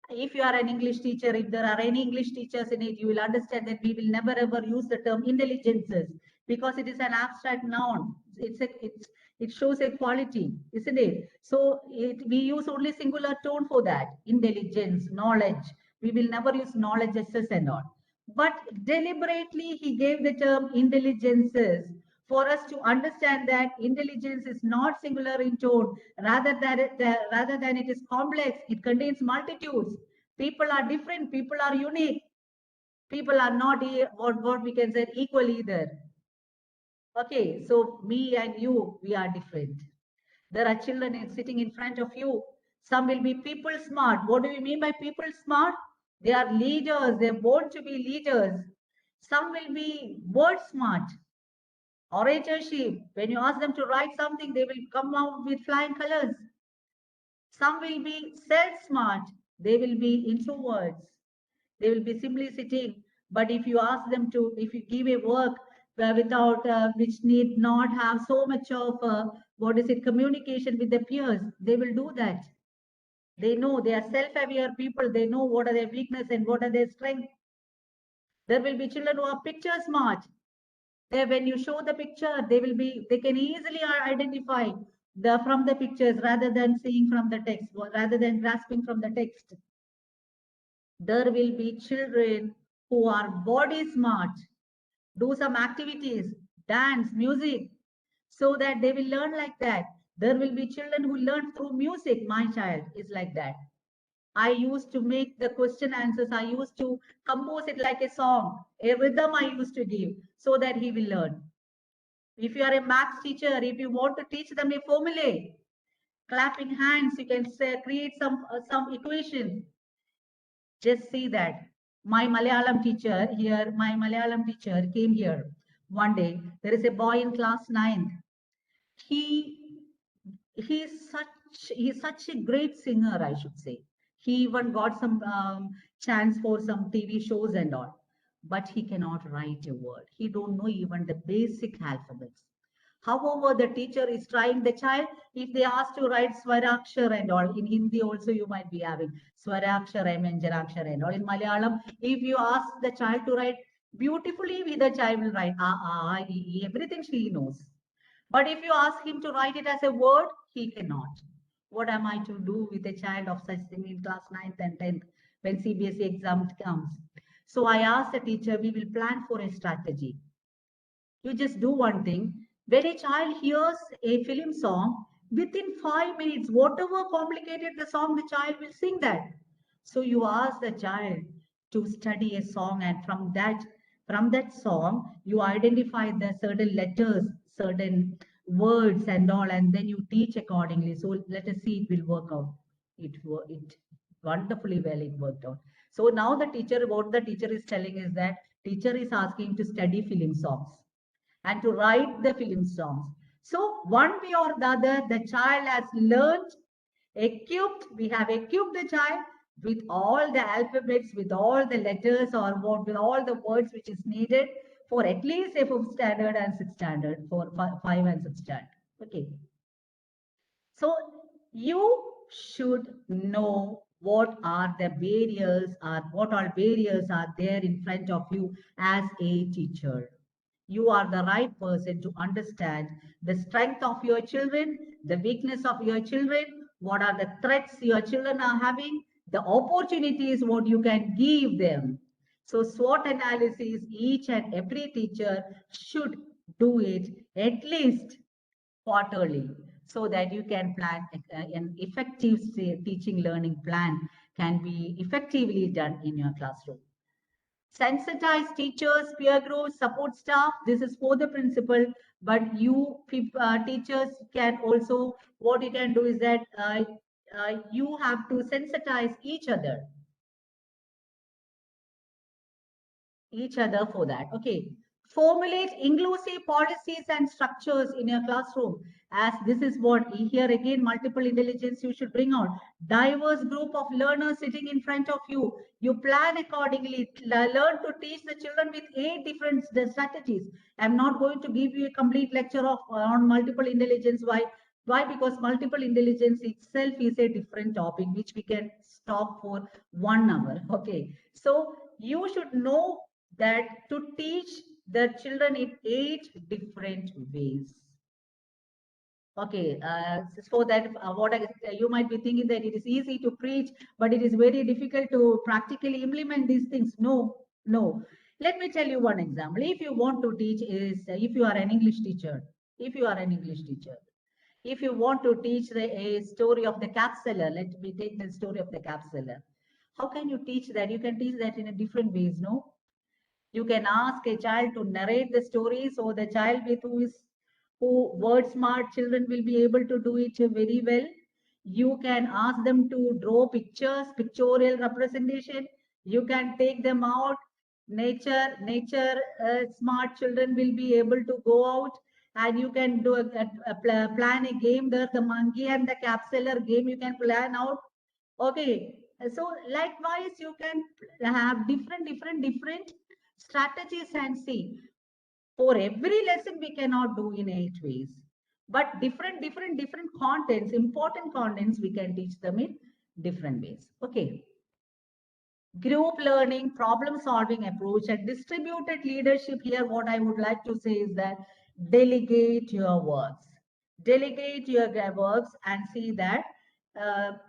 If you are an English teacher, if there are any English teachers in it, you will understand that we will never ever use the term intelligences, because it is an abstract noun. It shows a quality, isn't it? So we use only singular tone for that. Intelligence, knowledge. We will never use knowledges and all. But deliberately he gave the term intelligences for us to understand that intelligence is not singular in tone, rather than it is complex. It contains multitudes. People are different. People are unique. People are not what we can say equal either. Okay, so me and you, we are different. There are children sitting in front of you. Some will be people smart. What do you mean by people smart? They are leaders. They're born to be leaders. Some will be word smart. Oratorship. When you ask them to write something, they will come out with flying colors. Some will be self-smart. They will be introverts. They will be simply sitting. But if you ask them to, if you give a work which need not have so much of, communication with the peers, they will do that. They know, they are self-aware people. They know what are their weakness and what are their strengths. There will be children who are picture smart. When you show the picture, they can easily identify from the pictures rather than seeing from the text, rather than grasping from the text. There will be children who are body smart, do some activities, dance, music, so that they will learn like that. There will be children who learn through music. My child is like that. I used to make the question answers. I used to compose it like a song, a rhythm I used to give so that he will learn. If you are a maths teacher, if you want to teach them a formula, clapping hands, you can create some equation. Just see that. My Malayalam teacher came here one day. There is a boy in class 9th. He's such a great singer, I should say. He even got some chance for some TV shows and all, but he cannot write a word. He don't know even the basic alphabets. However, the teacher is trying the child. If they ask to write Swarakshar and all, in Hindi also you might be having Swarakshar, Manjarakshar and all. In Malayalam, if you ask the child to write beautifully, the child will write everything she knows. But if you ask him to write it as a word, he cannot. What am I to do with a child of such thing in class 9th and 10th when CBSE exam comes? So I asked the teacher, we will plan for a strategy. You just do one thing. When a child hears a film song, within 5 minutes, whatever complicated the song, the child will sing that. So you ask the child to study a song, and from that song, you identify the certain letters, certain words and all, and then you teach accordingly. So let us see, it will work out. It wonderfully well, it worked out. So now what the teacher is telling is that teacher is asking to study film songs and to write the film songs. So one way or the other, the child has learned, we have equipped the child with all the alphabets, with all the letters with all the words which is needed for at least a 5th standard and 6th standard, for 5 and 6th standard. Okay. So you should know what are the barriers, or what all barriers are there in front of you as a teacher. You are the right person to understand the strength of your children, the weakness of your children, what are the threats your children are having, the opportunities what you can give them. So SWOT analysis, each and every teacher should do it at least quarterly, so that you can plan an effective teaching learning plan can be effectively done in your classroom. Sensitize teachers, peer groups, support staff. This is for the principal, but you teachers can also, what you can do is that you have to sensitize each other for that. Okay. Formulate inclusive policies and structures in your classroom, as this is what here again, multiple intelligence you should bring out. Diverse group of learners sitting in front of you. You plan accordingly. Learn to teach the children with 8 different strategies. I'm not going to give you a complete lecture on multiple intelligence. Why? Because multiple intelligence itself is a different topic which we can stop for 1 hour. Okay. So you should know that to teach the children in 8 different ways. Okay, so that you might be thinking that it is easy to preach, but it is very difficult to practically implement these things. No. Let me tell you one example. If you want to teach if you are an English teacher, if you want to teach a story of the cap seller, let me take the story of the cap seller. How can you teach that? You can teach that in a different ways, no? You can ask a child to narrate the story, so the child who word smart children will be able to do it very well. You can ask them to draw pictures, pictorial representation. You can take them out. Nature smart children will be able to go out, and you can do plan a game there, the monkey and the capsular game you can plan out. Okay, so likewise you can have different strategies and see. For every lesson we cannot do in 8 ways, but different contents, important contents, we can teach them in different ways. Okay. Group learning, problem solving approach, and distributed leadership. Here what I would like to say is that delegate your works. Delegate your works and see that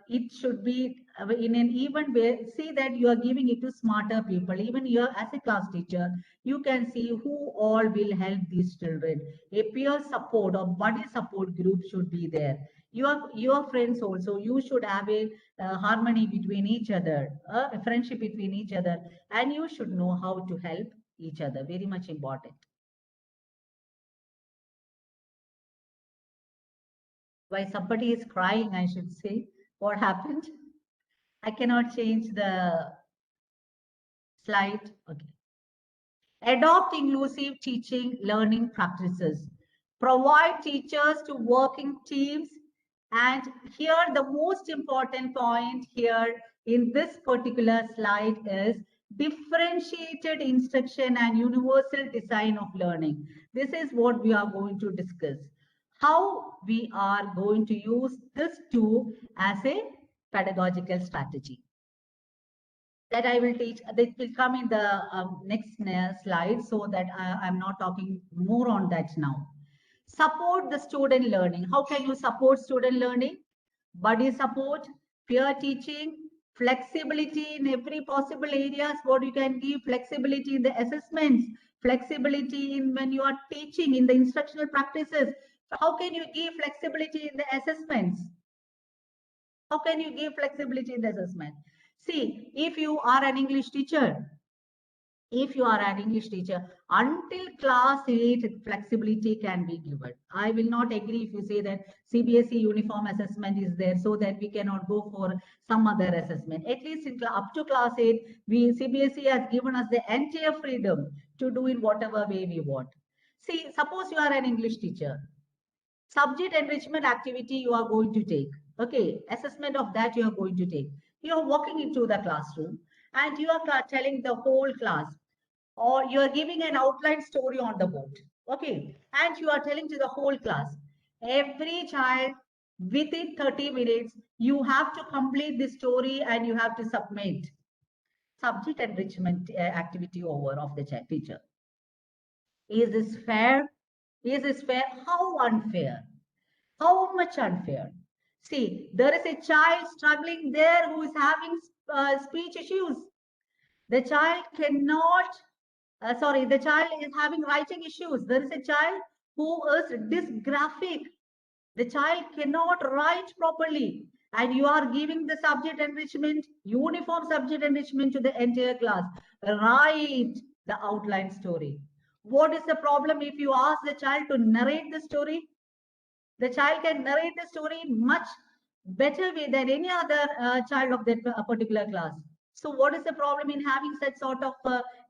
it should be in an even way. See that you are giving it to smarter people. Even you as a class teacher, you can see who all will help these children. A peer support or buddy support group should be there. Your friends also, you should have a harmony between each other, a friendship between each other, and you should know how to help each other. Very much important. Why somebody is crying, I should say. What happened? I cannot change the slide. Okay. Adopt inclusive teaching learning practices. Provide teachers to work in teams. And here the most important point here in this particular slide is differentiated instruction and universal design of learning. This is what we are going to discuss. How we are going to use this tool as a pedagogical strategy. That I will teach. That will come in the next slide, so that I'm not talking more on that now. Support the student learning. How can you support student learning? Buddy support, peer teaching, flexibility in every possible areas. What you can give, flexibility in the assessments, flexibility in when you are teaching in the instructional practices. How can you give flexibility in the assessments? How can you give flexibility in the assessment? See, if you are an English teacher, until class 8, flexibility can be given. I will not agree if you say that CBSE uniform assessment is there, so that we cannot go for some other assessment. At least up to class 8, CBSE has given us the entire freedom to do in whatever way we want. See, suppose you are an English teacher. Subject enrichment activity you are going to take. Okay, assessment of that you are going to take. You are walking into the classroom and you are telling the whole class, or you are giving an outline story on the board. Okay, and you are telling to the whole class. Every child, within 30 minutes, you have to complete the story and you have to submit. Subject enrichment activity over of the teacher. Is this fair? Is this fair? How unfair? How much unfair? See, there is a child struggling there who is having speech issues. The child cannot, the child is having writing issues. There is a child who is dysgraphic. The child cannot write properly. And you are giving the subject enrichment, uniform subject enrichment to the entire class. Write the outline story. What is the problem if you ask the child to narrate the story? The child can narrate the story in much better way than any other child of that particular class. So what is the problem in having such sort of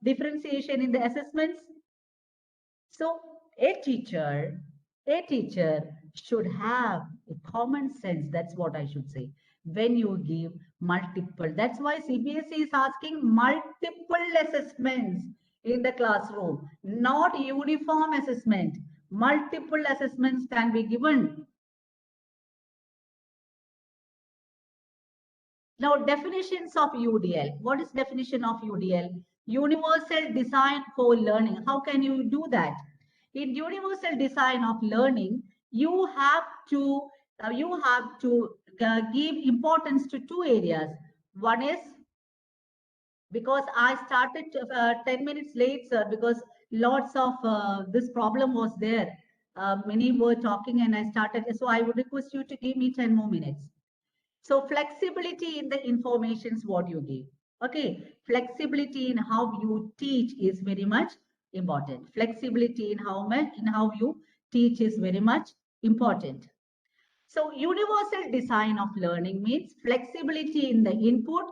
differentiation in the assessments? So a teacher should have a common sense. That's what I should say. When you give multiple, that's why CBSE is asking multiple assessments in the classroom, not uniform assessment. Multiple assessments can be given. Now, definitions of UDL. What is definition of UDL? Universal design for learning. How can you do that? In universal design of learning, you have to give importance to two areas. One is, because I started 10 minutes late, sir, because lots of this problem was there. Many were talking and I started. So I would request you to give me 10 more minutes. So flexibility in the informations what you give. Okay, flexibility in how you teach is very much important. Flexibility in how you teach is very much important. So universal design of learning means flexibility in the input,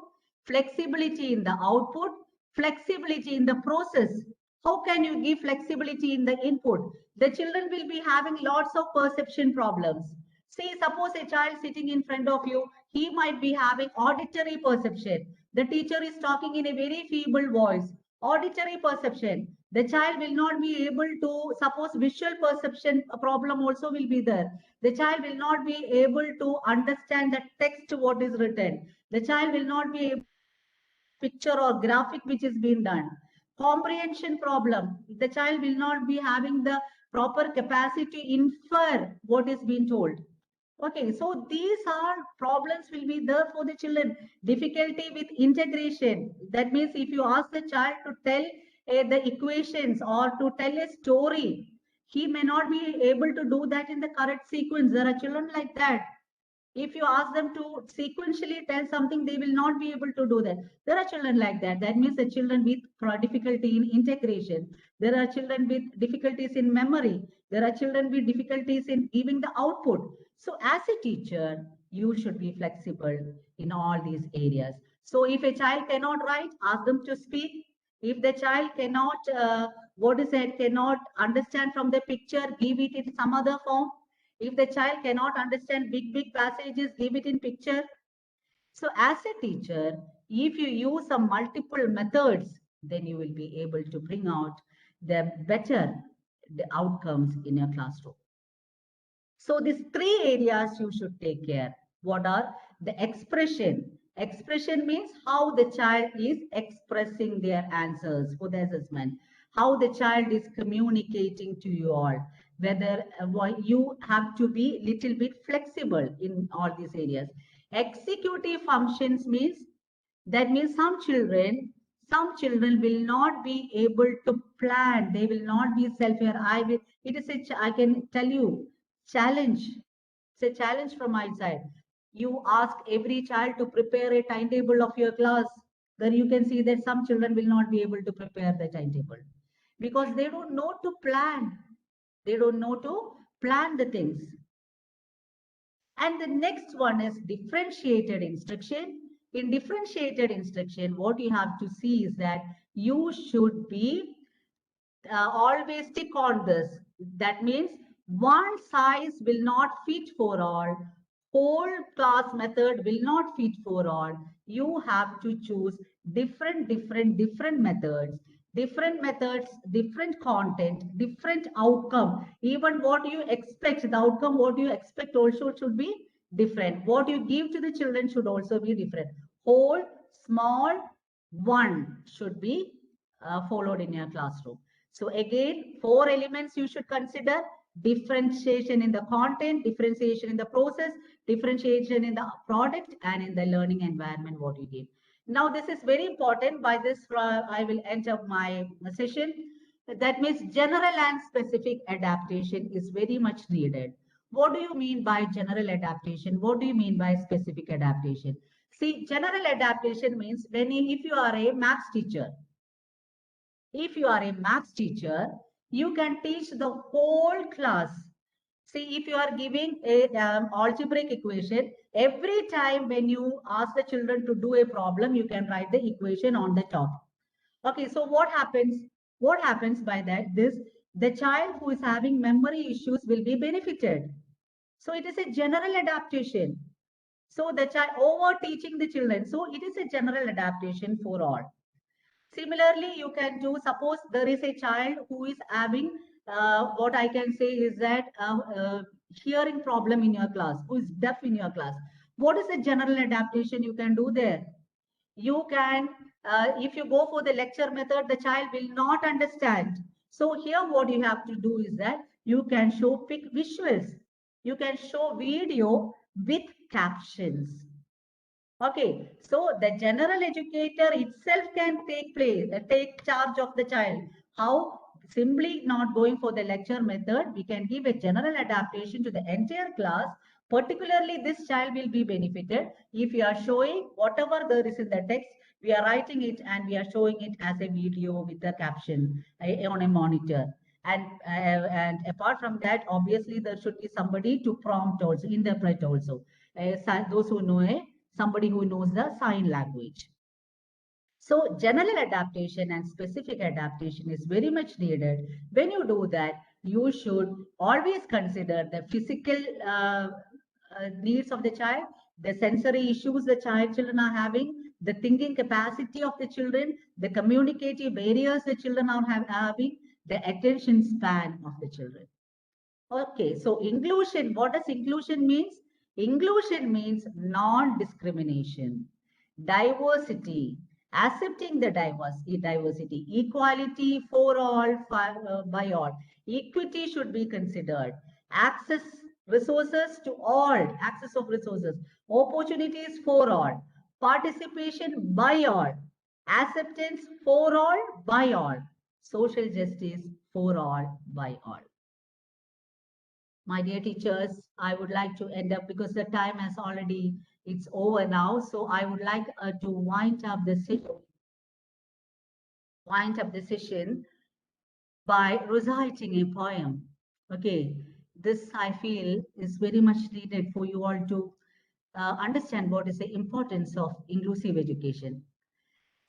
flexibility in the output, flexibility in the process. How can you give flexibility in the input? The children will be having lots of perception problems. See, suppose a child sitting in front of you, he might be having auditory perception. The teacher is talking in a very feeble voice. Auditory perception. The child will not be able to, suppose visual perception problem also will be there. The child will not be able to understand the text what is written. The child will not be able to picture or graphic which is being done. Comprehension problem. The child will not be having the proper capacity to infer what is being told. Okay, so these are problems will be there for the children. Difficulty with integration. That means if you ask the child to tell the equations or to tell a story, he may not be able to do that in the correct sequence. There are children like that. If you ask them to sequentially tell something, they will not be able to do that. There are children like that. That means the children with difficulty in integration. There are children with difficulties in memory. There are children with difficulties in giving the output. So as a teacher, you should be flexible in all these areas. So if a child cannot write, ask them to speak. If the child cannot, cannot understand from the picture, give it in some other form. If the child cannot understand big passages, give it in picture. So as a teacher, if you use some multiple methods, then you will be able to bring out the outcomes in your classroom. So these three areas you should take care. What are the expression? Expression means how the child is expressing their answers for the assessment, how the child is communicating to you all, whether you have to be little bit flexible in all these areas. Executive functions means, that means some children will not be able to plan. They will not be self-aware. It is I can tell you, challenge. It's a challenge from my side. You ask every child to prepare a timetable of your class. Then you can see that some children will not be able to prepare the timetable because they don't know to plan. They don't know to plan the things. And the next one is differentiated instruction. In differentiated instruction, what you have to see is that you should be always stick on this. That means one size will not fit for all. Whole class method will not fit for all. You have to choose different methods. Different methods, different content, different outcome. Even what you expect, the outcome, what you expect also should be different. What you give to the children should also be different. Whole, small, one should be followed in your classroom. So again, 4 elements you should consider: differentiation in the content, differentiation in the process, differentiation in the product, and in the learning environment what you give. Now this is very important. By this I will end up my session. That means general and specific adaptation is very much needed. What do you mean by general adaptation? What do you mean by specific adaptation? See, general adaptation means if you are a maths teacher, you can teach the whole class. See, if you are giving a algebraic equation, every time when you ask the children to do a problem, you can write the equation on the top. Okay, so what happens? What happens by that? The child who is having memory issues will be benefited. So it is a general adaptation. So the child over teaching the children. So it is a general adaptation for all. Similarly, you can do, suppose there is a child who is having what I can say is that hearing problem in your class, who is deaf in your class. What is the general adaptation you can do there? You can, if you go for the lecture method, the child will not understand. So here what you have to do is that you can show visuals. You can show video with captions. Okay, so the general educator itself can take charge of the child. How? Simply not going for the lecture method, we can give a general adaptation to the entire class. Particularly, this child will be benefited if you are showing whatever there is in the text. We are writing it and we are showing it as a video with a caption on a monitor. And apart from that, obviously there should be somebody to prompt also, interpret also. Those who know somebody who knows the sign language. So general adaptation and specific adaptation is very much needed. When you do that, you should always consider the physical needs of the child, the sensory issues the children are having, the thinking capacity of the children, the communicative barriers the children are having, the attention span of the children. Okay, so inclusion, what does inclusion means? Inclusion means non-discrimination, diversity, accepting the diversity, equality for all, by all, equity should be considered, access resources to all, access of resources, opportunities for all, participation by all, acceptance for all, by all, social justice for all, by all. My dear teachers, I would like to end up because the time has already, it's over now. So I would like to wind up the session by reciting a poem. Okay, this I feel is very much needed for you all to understand what is the importance of inclusive education.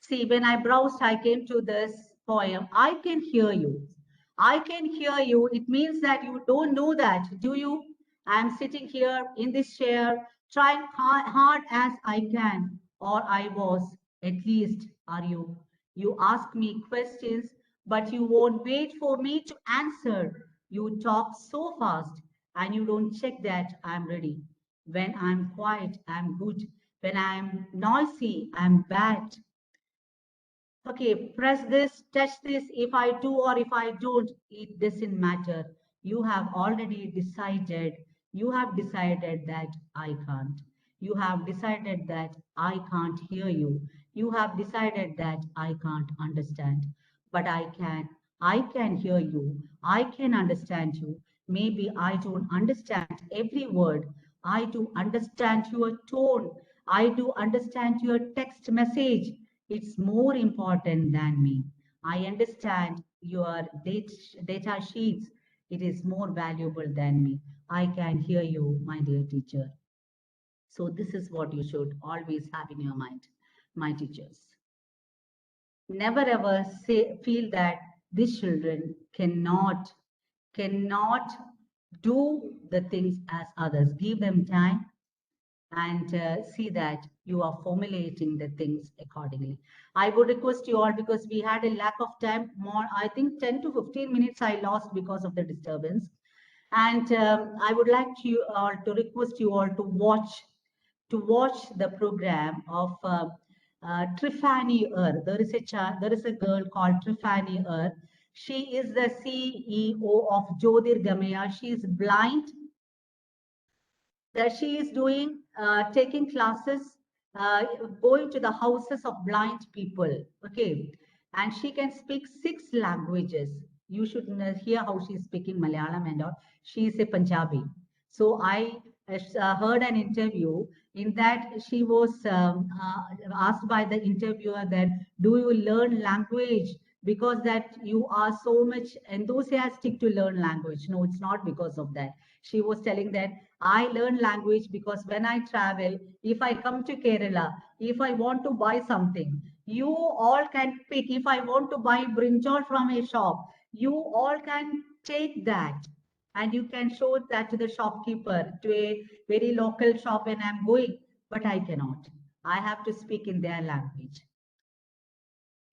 See, when I browsed, I came to this poem. I can hear you. I can hear you. It means that you don't know that, do you? I'm sitting here in this chair, trying hard as I can, or I was. At least, are you? You ask me questions, but you won't wait for me to answer. You talk so fast, and you don't check that I'm ready. When I'm quiet, I'm good. When I'm noisy, I'm bad. Okay, press this, touch this. If I do or if I don't, it doesn't matter. You have already decided. You have decided that I can't. You have decided that I can't hear you. You have decided that I can't understand. But I can. I can hear you. I can understand you. Maybe I don't understand every word. I do understand your tone. I do understand your text message. It's more important than me. I understand your data sheets. It is more valuable than me. I can hear you, my dear teacher. So this is what you should always have in your mind, my teachers. Never ever feel that these children cannot do the things as others. Give them time and see that you are formulating the things accordingly. I would request you all, because we had a lack of time, more, I think 10 to 15 minutes I lost because of the disturbance. And I would like you all to request you all to watch the program of Trifani There is a girl called Trifani She is the CEO of Jyotir Gamaya. She is blind. That she is doing taking classes, going to the houses of blind people. Okay, and she can speak 6 languages. You should hear how she is speaking Malayalam and all. She is a Punjabi. So I heard an interview in that she was asked by the interviewer that, do you learn language because that you are so much enthusiastic to learn language? No, it's not because of that. She was telling that I learn language because when I travel, if I come to Kerala, if I want to buy something, you all can pick. If I want to buy brinjal from a shop, you all can take that and you can show that to the shopkeeper, to a very local shop when I'm going, but I cannot. I have to speak in their language.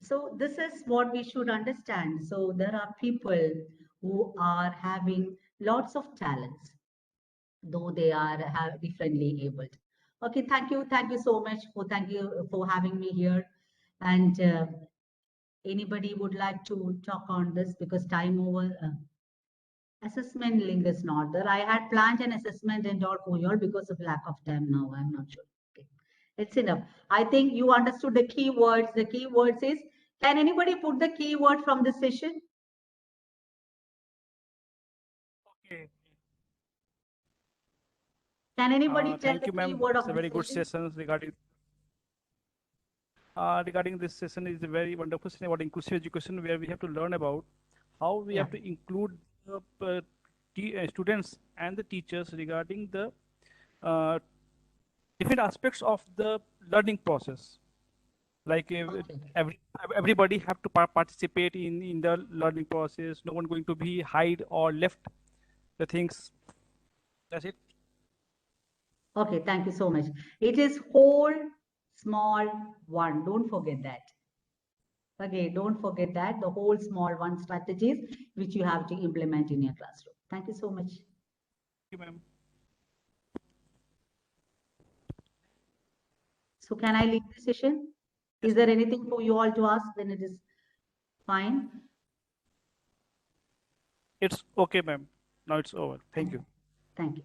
So this is what we should understand. So there are people who are having lots of talents, though they are differently abled. Okay, thank you so much thank you for having me here. And anybody would like to talk on this, because time over. Assessment link is not there. I had planned an assessment and all for you all, because of lack of time now. I'm not sure. Okay, it's enough. I think you understood the keywords. The keywords is, can anybody put the keyword from the session? Okay. Can anybody tell Thank the you, ma'am. keyword It's of a the very good session? session regarding. regarding this session is a very wonderful session about inclusive education, where we have to learn about how we have to include the students and the teachers regarding the different aspects of the learning process. Like everybody have to participate in the learning process. No one going to be hide or left the things. That's it. Okay, thank you so much. It is whole, small, one. Don't forget that. Okay, don't forget that, the whole small one strategies which you have to implement in your classroom. Thank you so much. Thank you, ma'am. So can I leave the session? Is there anything for you all to ask? Then it is fine. It's okay, ma'am. Now it's over. Thank you. Thank you.